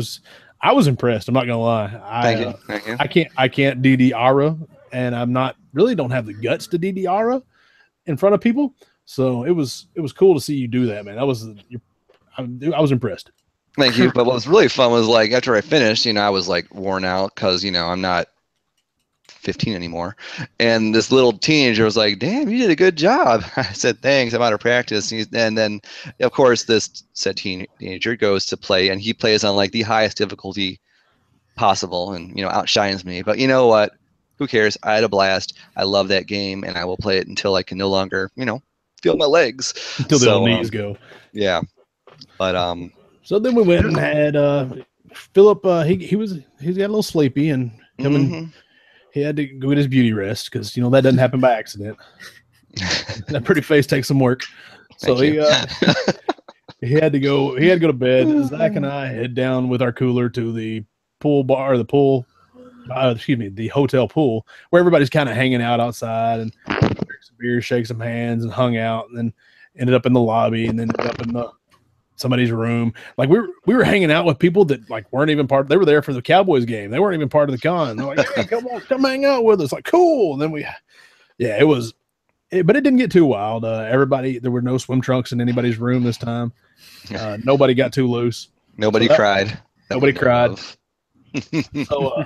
I was impressed. I'm not gonna lie. Thank you. Thank you. I can't DDR, and I'm not really don't have the guts to DDR in front of people. So it was cool to see you do that, man. I was impressed. Thank you. But what was really fun was like after I finished, I was like worn out because I'm not 15 anymore. And this little teenager was like, "Damn, you did a good job." I said, "Thanks. I'm out of practice." And then, of course, this said teenager goes to play, and he plays on like the highest difficulty possible, and outshines me. But you know what? Who cares? I had a blast. I love that game, and I will play it until I can no longer, feel my legs. Until the old knees go. Yeah. But So then we went and had Philip. He got a little sleepy, and him and he had to go get his beauty rest because that doesn't happen by accident. That pretty face takes some work. So Thank you. he had to go. He had to go to bed. Zach and I head down with our cooler to the pool bar, the hotel pool, where everybody's kind of hanging out outside and drank some beer, shake some hands, and hung out, and then ended up in the lobby, and then ended up in somebody's room. Like we were hanging out with people that like weren't even part. They were there for the Cowboys game. They weren't even part of the con. They're like, "Hey, come on, come hang out with us." Like, cool. And then but it didn't get too wild. There were no swim trunks in anybody's room this time. Nobody got too loose. Nobody cried. Nobody cried. So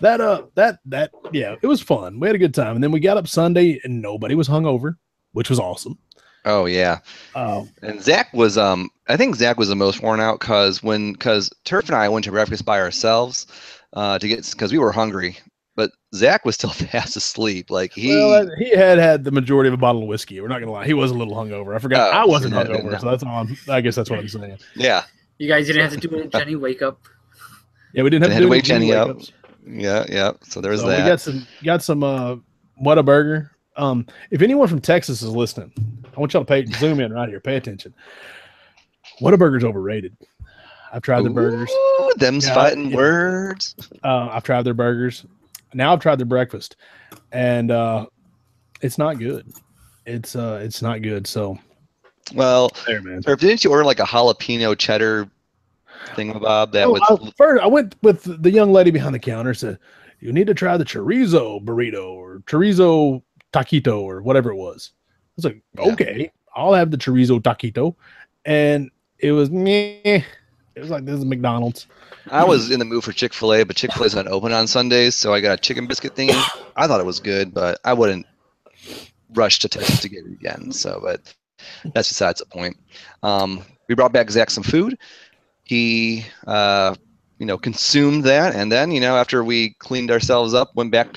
it was fun. We had a good time, and then we got up Sunday, and nobody was hungover, which was awesome. Oh yeah. And Zach was I think Zach was the most worn out because Turf and I went to breakfast by ourselves because we were hungry, but Zach was still fast asleep. Like he had the majority of a bottle of whiskey. We're not gonna lie, he was a little hungover. I forgot I wasn't hungover, so that's all. I guess that's what I'm saying. Yeah. You guys didn't have to do a Jenny wake up. Yeah, we didn't have to wake Jenny up. wake-ups. Yeah. So there was So that. we got some Whataburger. If anyone from Texas is listening, I want y'all to zoom in right here. Pay attention. Whataburger's overrated. I've tried their burgers. Ooh, them's fighting words. I've tried their burgers. Now I've tried their breakfast, and it's not good. It's not good. So, Well, there, man. Turf, didn't you order like a jalapeno cheddar thingamabob that First, I went with the young lady behind the counter. Said, "You need to try the chorizo burrito or chorizo taquito or whatever it was." I was like, "Okay, I'll have the chorizo taquito," and it was meh. It was like, this is McDonald's. I was in the mood for Chick-fil-A, but Chick-fil-A's not open on Sundays, so I got a chicken biscuit thingy. I thought it was good, but I wouldn't rush to Texas to get it again. So, but that's besides the point. We brought back Zach some food. He, consumed that, and then, after we cleaned ourselves up, went back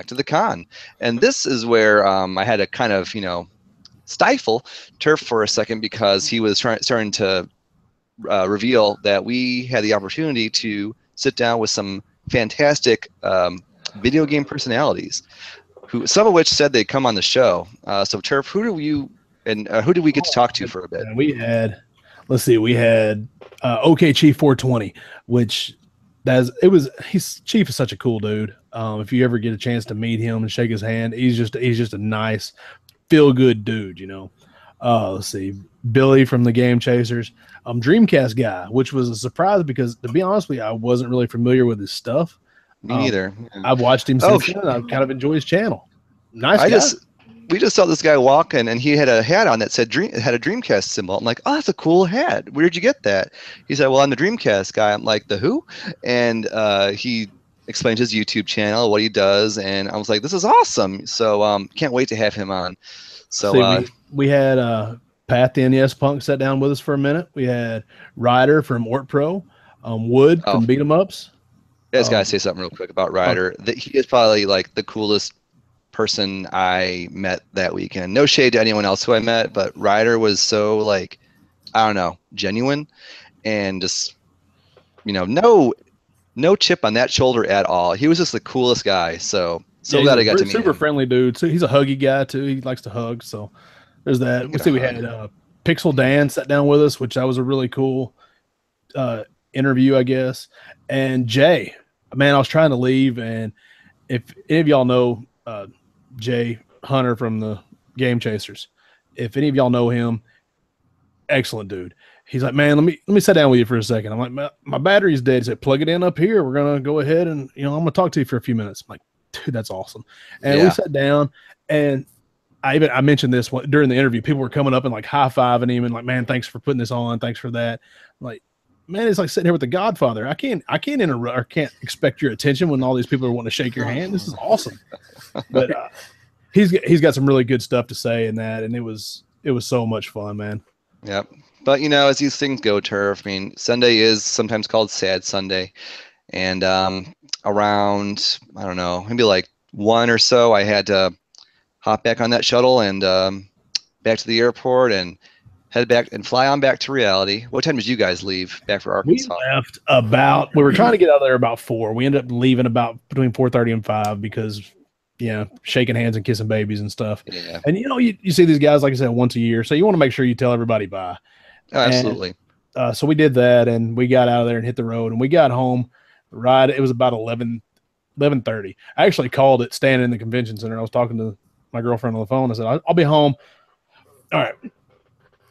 to the con. And this is where I had to kind of, stifle Turf for a second because he was starting to reveal that we had the opportunity to sit down with some fantastic video game personalities, some of which said they'd come on the show. So Turf, who did we get to talk to for a bit? We had OK Chief 420, which Chief is such a cool dude. If you ever get a chance to meet him and shake his hand, he's just a nice, feel good dude, let's see, Billy from the Game Chasers, Dreamcast guy, which was a surprise because, to be honest with you, I wasn't really familiar with his stuff. Me neither. Yeah. I've watched him since then. I kind of enjoy his channel. Nice guy. We just saw this guy walking, and he had a hat on that said had a Dreamcast symbol. I'm like, oh, that's a cool hat. Where'd you get that? He said, well, I'm the Dreamcast guy. I'm like, the who? And he explained his YouTube channel, what he does, and I was like, this is awesome. So can't wait to have him on. So we had Pat the NES Punk sat down with us for a minute. We had Ryder from Ort Pro, Wood from Beat 'em Ups. I just gotta say something real quick about Ryder. He is probably like the coolest person I met that weekend. No shade to anyone else who I met, but Ryder was so, like, I don't know, genuine, and just, no chip on that shoulder at all. He was just the coolest guy. So glad I got to meet him. Super friendly dude. So he's a huggy guy too. He likes to hug. So there's that. We had Pixel Dan sat down with us, which that was a really cool interview, I guess. And Jay, man, I was trying to leave, and if any of y'all know Jay Hunter from the Game Chasers, if any of y'all know him, excellent dude. He's like, man, let me sit down with you for a second. I'm like, my battery's dead. He said, plug it in up here. We're gonna go ahead and I'm gonna talk to you for a few minutes. I'm like, dude, that's awesome. And we sat down, and I mentioned this during the interview. People were coming up and like high-fiving him and like, man, thanks for putting this on. Thanks for that. I'm like, man, it's like sitting here with the Godfather. I can't interrupt or can't expect your attention when all these people are wanting to shake your hand. This is awesome. But he's got some really good stuff to say in that, and it was so much fun, man. Yep. But as these things go, Turf, I mean, Sunday is sometimes called Sad Sunday, and around, I don't know, maybe like 1 or so, I had to hop back on that shuttle and back to the airport and head back and fly on back to reality. What time did you guys leave back for Arkansas? We left we were trying to get out of there about 4. We ended up leaving about between 4:30 and 5 because, shaking hands and kissing babies and stuff. Yeah. And, you see these guys, like I said, once a year. So you want to make sure you tell everybody bye. Oh, absolutely. And, so we did that, and we got out of there and hit the road, and we got home right. It was about 11:30. I actually called it standing in the convention center. I was talking to my girlfriend on the phone. I said, I'll be home. All right.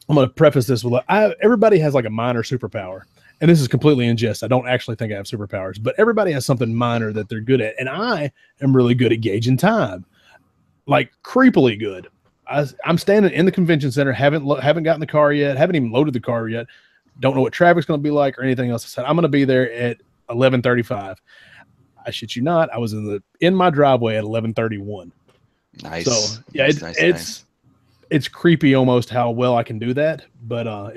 I'm going to preface this with everybody has like a minor superpower, and this is completely in jest. I don't actually think I have superpowers, but everybody has something minor that they're good at, and I am really good at gauging time, like creepily good. I'm standing in the convention center, haven't gotten in the car yet, haven't even loaded the car yet, don't know what traffic's going to be like or anything else. I said I'm going to be there at 11:35. I shit you not, I was in my driveway at 11:31. Nice. So yeah, it's creepy almost how well I can do that, but I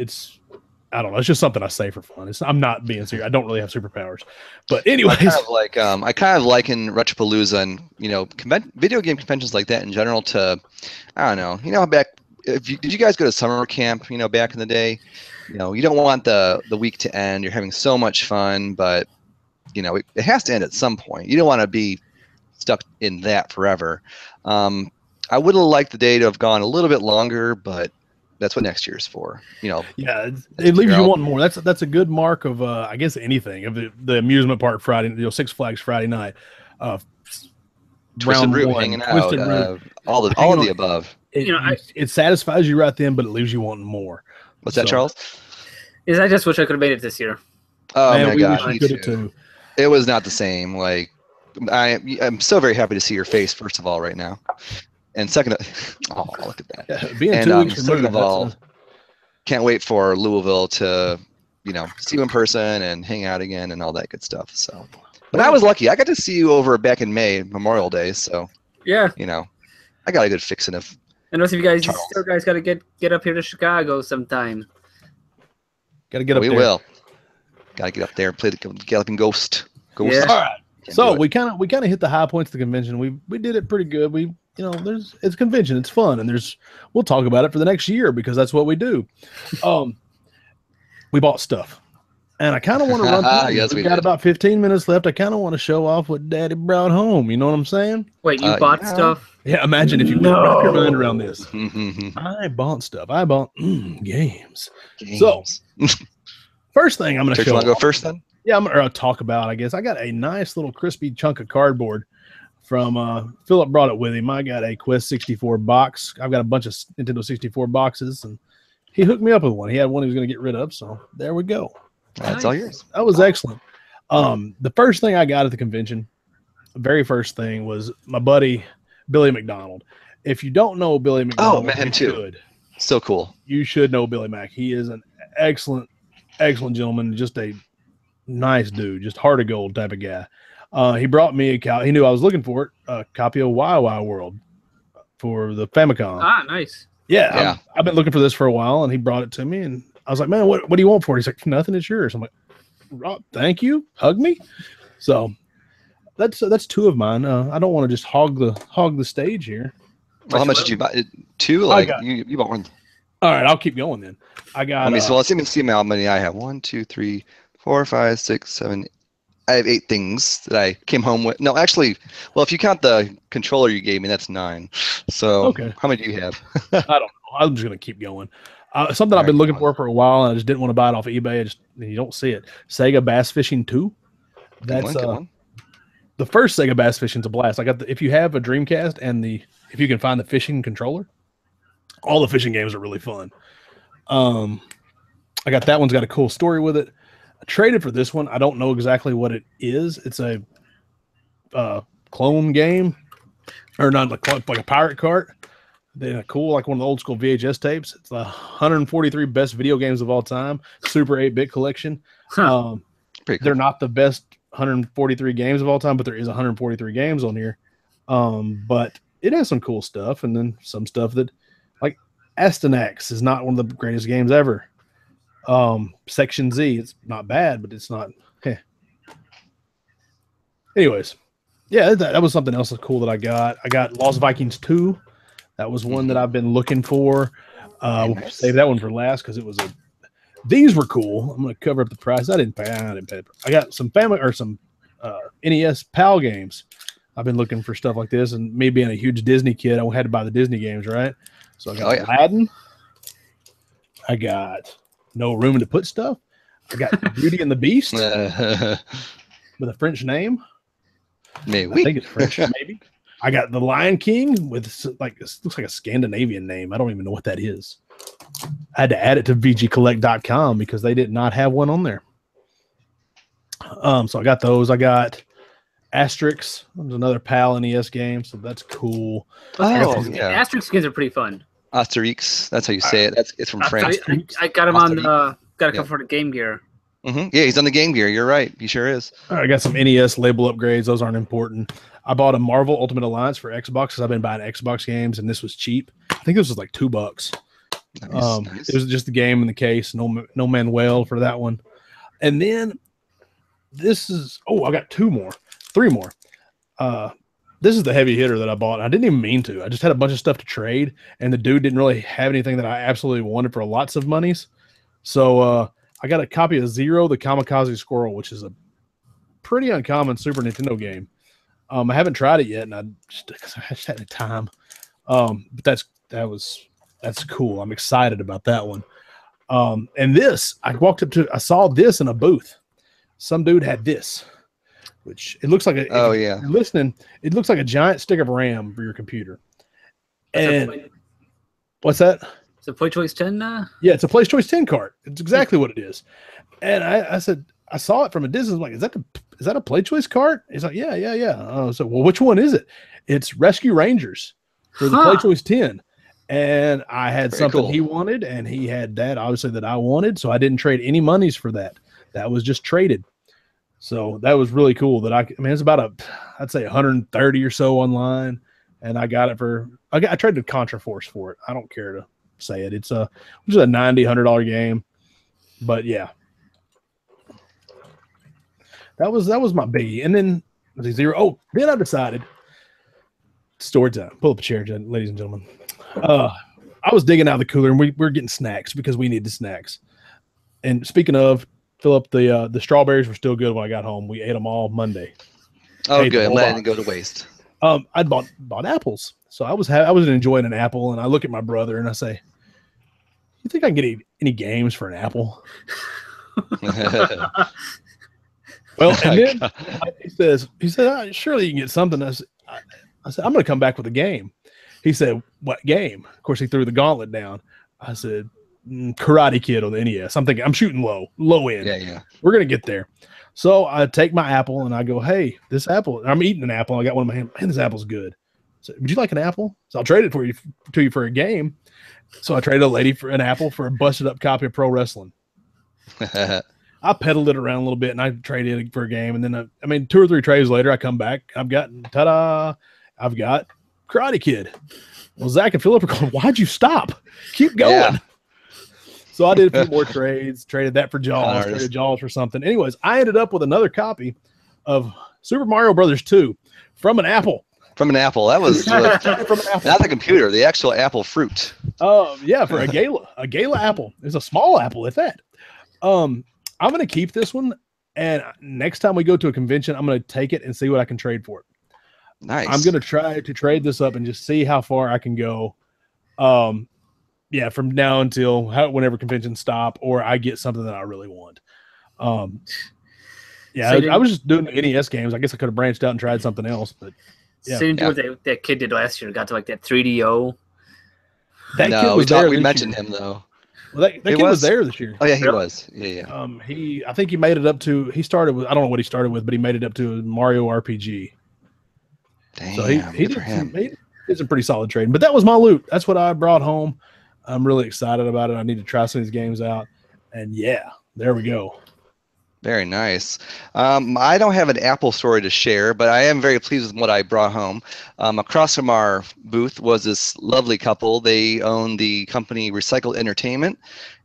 don't know. It's just something I say for fun. I'm not being serious. I don't really have superpowers, but anyways, I kind of liken Retropalooza and video game conventions like that in general to, I don't know. Did you guys go to summer camp? Back in the day, you don't want the week to end. You're having so much fun, but it has to end at some point. You don't want to be stuck in that forever. I would have liked the day to have gone a little bit longer, but that's what next year's for. Yeah, it leaves you wanting more. That's a good mark of I guess anything of the amusement park Friday, Six Flags Friday night. Twisted Root hanging out, all of the above. It satisfies you right then, but it leaves you wanting more. What's that, Charles? I just wish I could have made it this year. Oh Man, my we god, wish we me could have too. too. It was not the same. Like, I'm so very happy to see your face, first of all, right now. And second, oh, look at that. Yeah, being And 2 weeks second removed, of all, can't wait for Louisville to, see you in person and hang out again and all that good stuff. So, but I was lucky. I got to see you over back in May, Memorial Day. So, Yeah. I got a good fixing of. And most of you guys, Charles. you guys got to get up here to Chicago sometime. got to get up We there. will. Got to get up there and play the Galloping Ghost. Yeah. All right. Can't So do we kind of hit the high points of the convention. We did it pretty good. It's a convention. It's fun, and we'll talk about it for the next year because that's what we do. We bought stuff, and I kind of want to run through. Yes, We've we got did. about 15 minutes left. I kind of want to show off what Daddy brought home. You know what I'm saying? Wait, you bought yeah. stuff? Yeah. Imagine if you No. wrap your mind around this. Games. I bought stuff. I bought games. So first thing I'm going to Church, show. want to go off- first then? Yeah, I'm gonna talk about. I guess I got a nice little crispy chunk of cardboard from Philip. Brought it with him. I got a Quest 64 box. I've got a bunch of Nintendo 64 boxes, and he hooked me up with one. He had one he was going to get rid of, so there we go. That's all yours. That was excellent. The first thing I got at the convention, the very first thing was my buddy Billy McDonald. If you don't know Billy McDonald, met him you too. should. So cool. You should know Billy Mack. He is an excellent gentleman, just a nice dude, just heart of gold type of guy. He brought me he knew I was looking for it, a copy of WoW World for the Famicom. Ah, nice. Yeah. I've been looking for this for a while, and he brought it to me, and I was like, man, what do you want for it? He's like, nothing, it's yours. I'm like, Rob, thank you. Hug me. So that's two of mine. I don't want to just hog the stage here. Well, how much did you buy? Two? I Like got- you bought one. All right, I'll keep going then. I got Let's even see how many I have. 1, 2, 3, 4, 5, 6, 7. I have 8 things that I came home with. No, actually, well, if you count the controller you gave me, that's 9. So, Okay. How many do you have? I don't know. I'm just gonna keep going. Something I've been looking for a while, and I just didn't want to buy it off of eBay. You don't see it. Sega Bass Fishing 2. That's Good one. the first Sega Bass Fishing's a blast. I got if you have a Dreamcast and if you can find the fishing controller, all the fishing games are really fun. I got that one's got a cool story with it. I traded for this one. I don't know exactly what it is. It's a clone game, or not like a pirate cart. They're cool, like one of the old school VHS tapes. It's the 143 best video games of all time, Super 8-bit collection. Pretty cool. They're not the best 143 games of all time, but there is 143 games on here. But it has some cool stuff, and then some stuff that, like Astyanax is not one of the greatest games ever. Section Z, it's not bad, but it's not. Anyways, yeah, that was something else that's cool that I got. I got Lost Vikings 2. That was one that I've been looking for. We'll save that one for last because it was these were cool. I'm going to cover up the price. I didn't pay. I got some NES PAL games. I've been looking for stuff like this, and me being a huge Disney kid, I had to buy the Disney games, right? So I got Aladdin. I got No Room to Put Stuff. I got Beauty and the Beast with a French name. Maybe. I think it's French, maybe. I got The Lion King with looks like a Scandinavian name. I don't even know what that is. I had to add it to VGCollect.com because they did not have one on there. So I got those. I got Asterix. That was another PAL NES game, so that's cool. Oh, yeah. Asterix games are pretty fun. Asterix. That's how you say it. It's from France. I got him on got a couple for the Game Gear. Yeah, he's on the Game Gear. You're right. He sure is. I got some NES label upgrades. Those aren't important. I bought a Marvel Ultimate Alliance for Xbox because I've been buying Xbox games, and this was cheap. I think this was like $2. Nice. It was just the game in the case. No Manuel for that one. And then this is I got 3 more. This is the heavy hitter that I bought. I didn't even mean to. I just had a bunch of stuff to trade, and the dude didn't really have anything that I absolutely wanted for lots of monies. So I got a copy of Zero, the Kamikaze Squirrel, which is a pretty uncommon Super Nintendo game. I haven't tried it yet, and I just had the time. But that's cool. I'm excited about that one. And this, I saw this in a booth. Some dude had this, which it looks like if you're listening, it looks like a giant stick of RAM for your computer. And what's that? It's a Play Choice 10? Yeah, it's a Play Choice 10 cart. It's exactly what it is. And I said, I saw it from a distance. I'm like, is that a Play Choice cart? He's like, yeah. So, well, which one is it? It's Rescue Rangers for the Play Choice 10. And I had Very something cool. he wanted, and he had that obviously that I wanted. So I didn't trade any monies for that. That was just traded. So that was really cool. That it's about I'd say 130 or so online, and I got it for. I traded Contra Force for it. I don't care to say it. It's a $90-$100 game, but yeah, that was my biggie. And then zero. Oh, then I decided. Story time. Pull up a chair, ladies and gentlemen. I was digging out of the cooler, and we're getting snacks because we need the snacks. And speaking of, Philip, the strawberries were still good when I got home. We ate them all Monday. Oh, good. I'm glad it didn't go to waste. I bought apples, so I was enjoying an apple, and I look at my brother and I say, "You think I can get any games for an apple?" Well, and then he said, surely you can get something. I said, I'm going to come back with a game. He said, what game? Of course, he threw the gauntlet down. I said, Karate Kid on the NES. I'm thinking, I'm shooting low end. Yeah. We're going to get there. So I take my apple and I go, hey, this apple, I'm eating an apple. I got one in my hand. Man, this apple's good. So, would you like an apple? So I'll trade it to you for a game. So I traded a lady for an apple for a busted up copy of Pro Wrestling. I pedaled it around a little bit and I traded it for a game. And then, 2 or 3 trades later, I come back. I've got Karate Kid. Well, Zach and Philip are going, why'd you stop? Keep going. Yeah. So I did a few more trades, traded that for Jaws, traded Jaws for something. Anyways, I ended up with another copy of Super Mario Brothers 2 from an apple. From an apple. That was from an apple. Not the computer, the actual apple fruit. Yeah, for a gala apple. It's a small apple at that. I'm going to keep this one, and next time we go to a convention, I'm going to take it and see what I can trade for it. Nice. I'm going to try to trade this up and just see how far I can go. From now until whenever conventions stop or I get something that I really want. I was just doing NES games. I guess I could have branched out and tried something else, but yeah. So you do what that kid did last year. Got to like that 3DO. That kid was there. We mentioned him though. Well, that kid was there this year. Oh yeah, he was. Yeah. I think he made it up to. He started with. I don't know what he started with, but he made it up to a Mario RPG. Damn. So he did some pretty solid trading. But that was my loot. That's what I brought home. I'm really excited about it. I need to try some of these games out. And yeah, there we go. Very nice. I don't have an Apple story to share, but I am very pleased with what I brought home. Across from our booth was this lovely couple. They own the company Recycled Entertainment,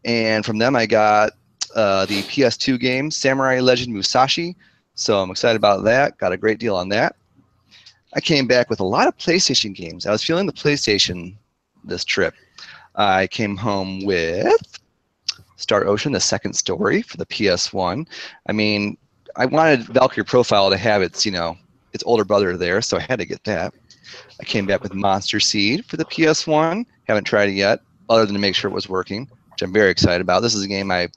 and from them I got the PS2 game Samurai Legend Musashi. So I'm excited about that. Got a great deal on that. I came back with a lot of PlayStation games. I was feeling the PlayStation this trip. I came home with Star Ocean, the second story for the PS1. I wanted Valkyrie Profile to have its older brother there, so I had to get that. I came back with Monster Seed for the PS1. Haven't tried it yet, other than to make sure it was working, which I'm very excited about. This is a game I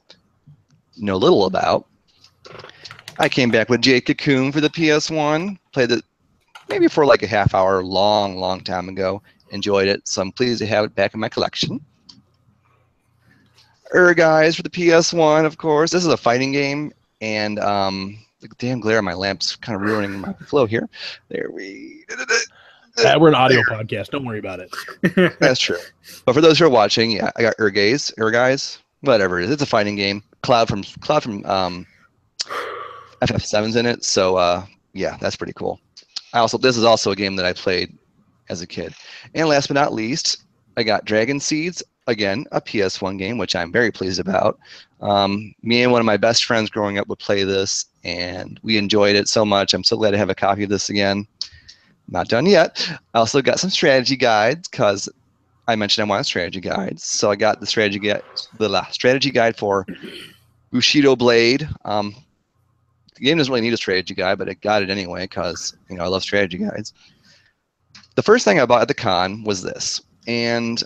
know little about. I came back with Jade Cocoon for the PS1. Played it maybe for like a half hour, long time ago. Enjoyed it, so I'm pleased to have it back in my collection. Guys for the PS1, of course. This is a fighting game, and the damn glare on my lamp's kind of ruining my flow here. We're an audio podcast. Don't worry about it. That's true. But for those who are watching, yeah, I got Guys, whatever it is. It's a fighting game. Cloud from FF7's in it, so yeah, that's pretty cool. This is also a game that I played as a kid. And last but not least, I got Dragon Seeds. Again, a PS1 game, which I'm very pleased about. Me and one of my best friends growing up would play this, and we enjoyed it so much. I'm so glad to have a copy of this again. Not done yet. I also got some strategy guides, because I mentioned I wanted strategy guides. So I got the strategy guide for Bushido Blade. The game doesn't really need a strategy guide, but I got it anyway, because I love strategy guides. The first thing I bought at the con was this, and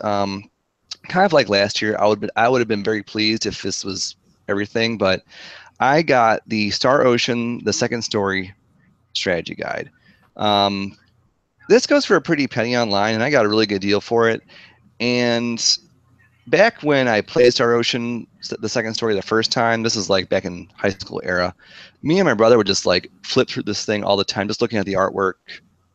kind of like last year, I would have been very pleased if this was everything, but I got the Star Ocean, the second story strategy guide. This goes for a pretty penny online, and I got a really good deal for it. And back when I played Star Ocean, the second story the first time, this is like back in high school era, me and my brother would just like flip through this thing all the time, just looking at the artwork,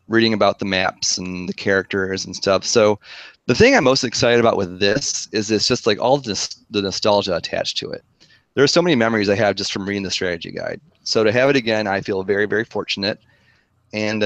reading about the maps and the characters and stuff. So the thing I'm most excited about with this is it's just like all this, the nostalgia attached to it. There are so many memories I have just from reading the strategy guide. So to have it again, I feel very, very fortunate. And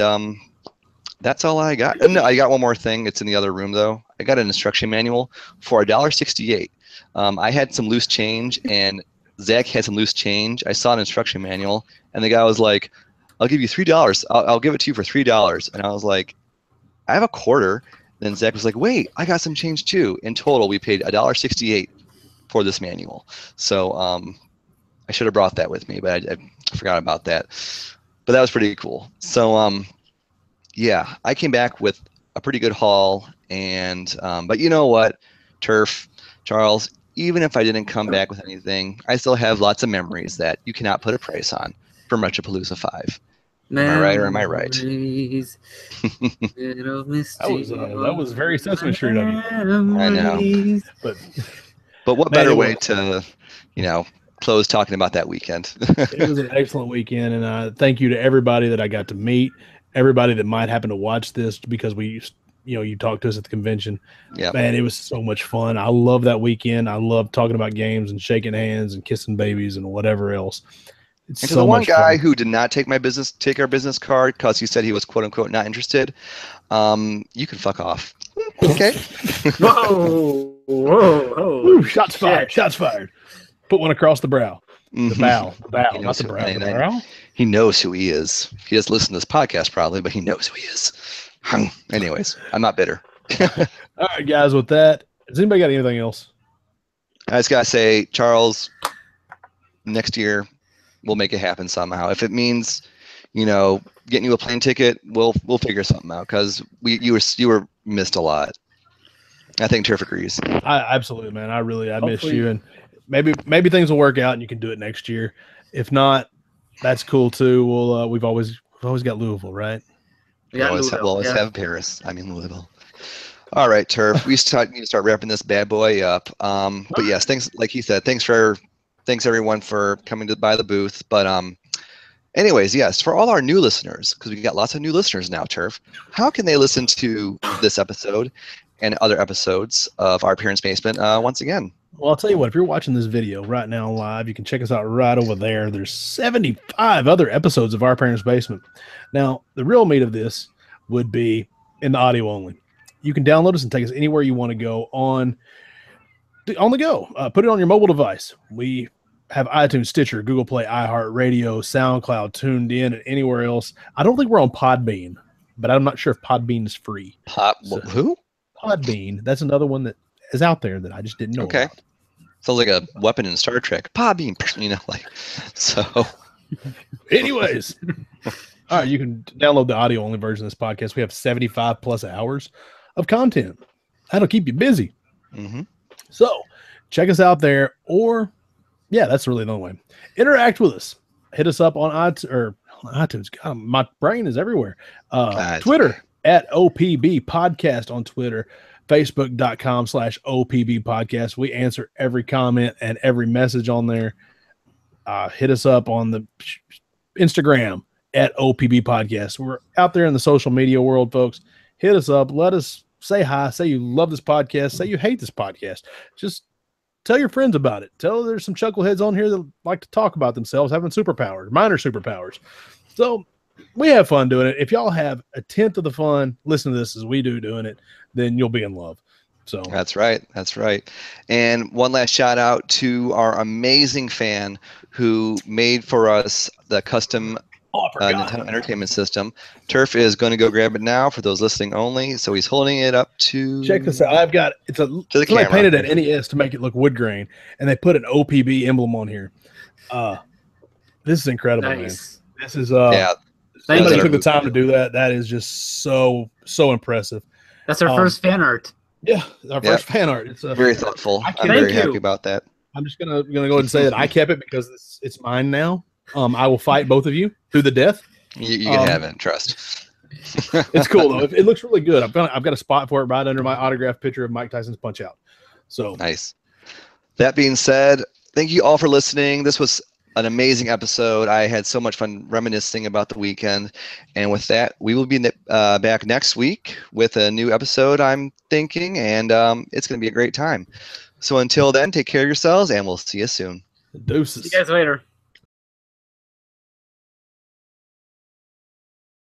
that's all I got. And I got one more thing. It's in the other room, though. I got an instruction manual for $1.68. I had some loose change, and Zach had some loose change. I saw an instruction manual, and the guy was like, I'll give you $3. I'll give it to you for $3. And I was like, I have a quarter. Then Zach was like, wait, I got some change, too. In total, we paid $1.68 for this manual. So I should have brought that with me, but I forgot about that. But that was pretty cool. So yeah, I came back with a pretty good haul. And but you know what, Turf, Charles, even if I didn't come back with anything, I still have lots of memories that you cannot put a price on from Retropalooza 5. Am I right or am I right? That was very Sesame Street of you. I know. But what better way to, close talking about that weekend? It was an excellent weekend, and thank you to everybody that I got to meet, everybody that might happen to watch this because you talked to us at the convention. Yeah, man, it was so much fun. I love that weekend. I love talking about games and shaking hands and kissing babies and whatever else. It's and to so the one guy who did not take our business card because he said he was quote unquote not interested, you can fuck off. Okay. Whoa. Ooh, shots fired. Shots fired. Put one across the brow. The bow. The bow, not the brow. The brow. He knows who he is. He doesn't listen to this podcast probably, but he knows who he is. Anyways, I'm not bitter. All right, guys, with that, has anybody got anything else? I just got to say, Charles, next year we'll make it happen somehow. If it means, getting you a plane ticket, we'll figure something out because you were missed a lot. I think Turf agrees. Absolutely, man. I missed you, and maybe things will work out and you can do it next year. If not, that's cool too. We've always got Louisville, right? We'll always have Paris. I mean Louisville. All right, Turf. We need to start wrapping this bad boy up. But yes, thanks. Like he said, thanks everyone for coming by the booth. But anyways, yes, for all our new listeners, because we got lots of new listeners now, Turf. How can they listen to this episode and other episodes of Our Parents' Basement once again? Well, I'll tell you what, if you're watching this video right now live, you can check us out right over there. There's 75 other episodes of Our Parents' Basement. Now, the real meat of this would be in the audio only. You can download us and take us anywhere you want to go on the go. Put it on your mobile device. We have iTunes, Stitcher, Google Play, iHeartRadio, SoundCloud, Tuned In, and anywhere else. I don't think we're on Podbean, but I'm not sure if Podbean is free. Who? Podbean. That's another one that is out there that I just didn't know about. Sounds like a weapon in Star Trek. Podbean, so. Anyways, all right, you can download the audio only version of this podcast. We have 75 plus hours of content. That'll keep you busy. Mm-hmm. So check us out there, or that's really the only way. Interact with us. Hit us up on iTunes. God, my brain is everywhere. Twitter at OPB Podcast on Twitter. Facebook.com/OPB Podcast. We answer every comment and every message on there. Hit us up on the Instagram at OPB Podcast. We're out there in the social media world, folks. Hit us up. Let us say hi. Say you love this podcast. Say you hate this podcast. Just tell your friends about it. Tell there's some chuckleheads on here that like to talk about themselves having superpowers, minor superpowers. So we have fun doing it. If y'all have a tenth of the fun listening to this as we do doing it, then you'll be in love. So That's right. And one last shout out to our amazing fan who made for us the custom Nintendo Entertainment System. Turf is going to go grab it now for those listening only. So he's holding it up to. Check this out. I've got somebody painted an NES to make it look wood grain, and they put an OPB emblem on here. This is incredible, man. This is somebody took the time to do that. That is just so impressive. That's our first fan art. Yeah, our first fan art. It's very thoughtful. I'm very happy about that. I'm just gonna go ahead and say that I kept it because it's mine now. I will fight both of you to the death. You can have it. Trust. It's cool though. It looks really good. I've got a spot for it right under my autographed picture of Mike Tyson's Punch Out. So nice. That being said, thank you all for listening. This was an amazing episode. I had so much fun reminiscing about the weekend. And with that, we will be back next week with a new episode, I'm thinking, and it's going to be a great time. So until then, take care of yourselves, and we'll see you soon. deuces. See you guys later.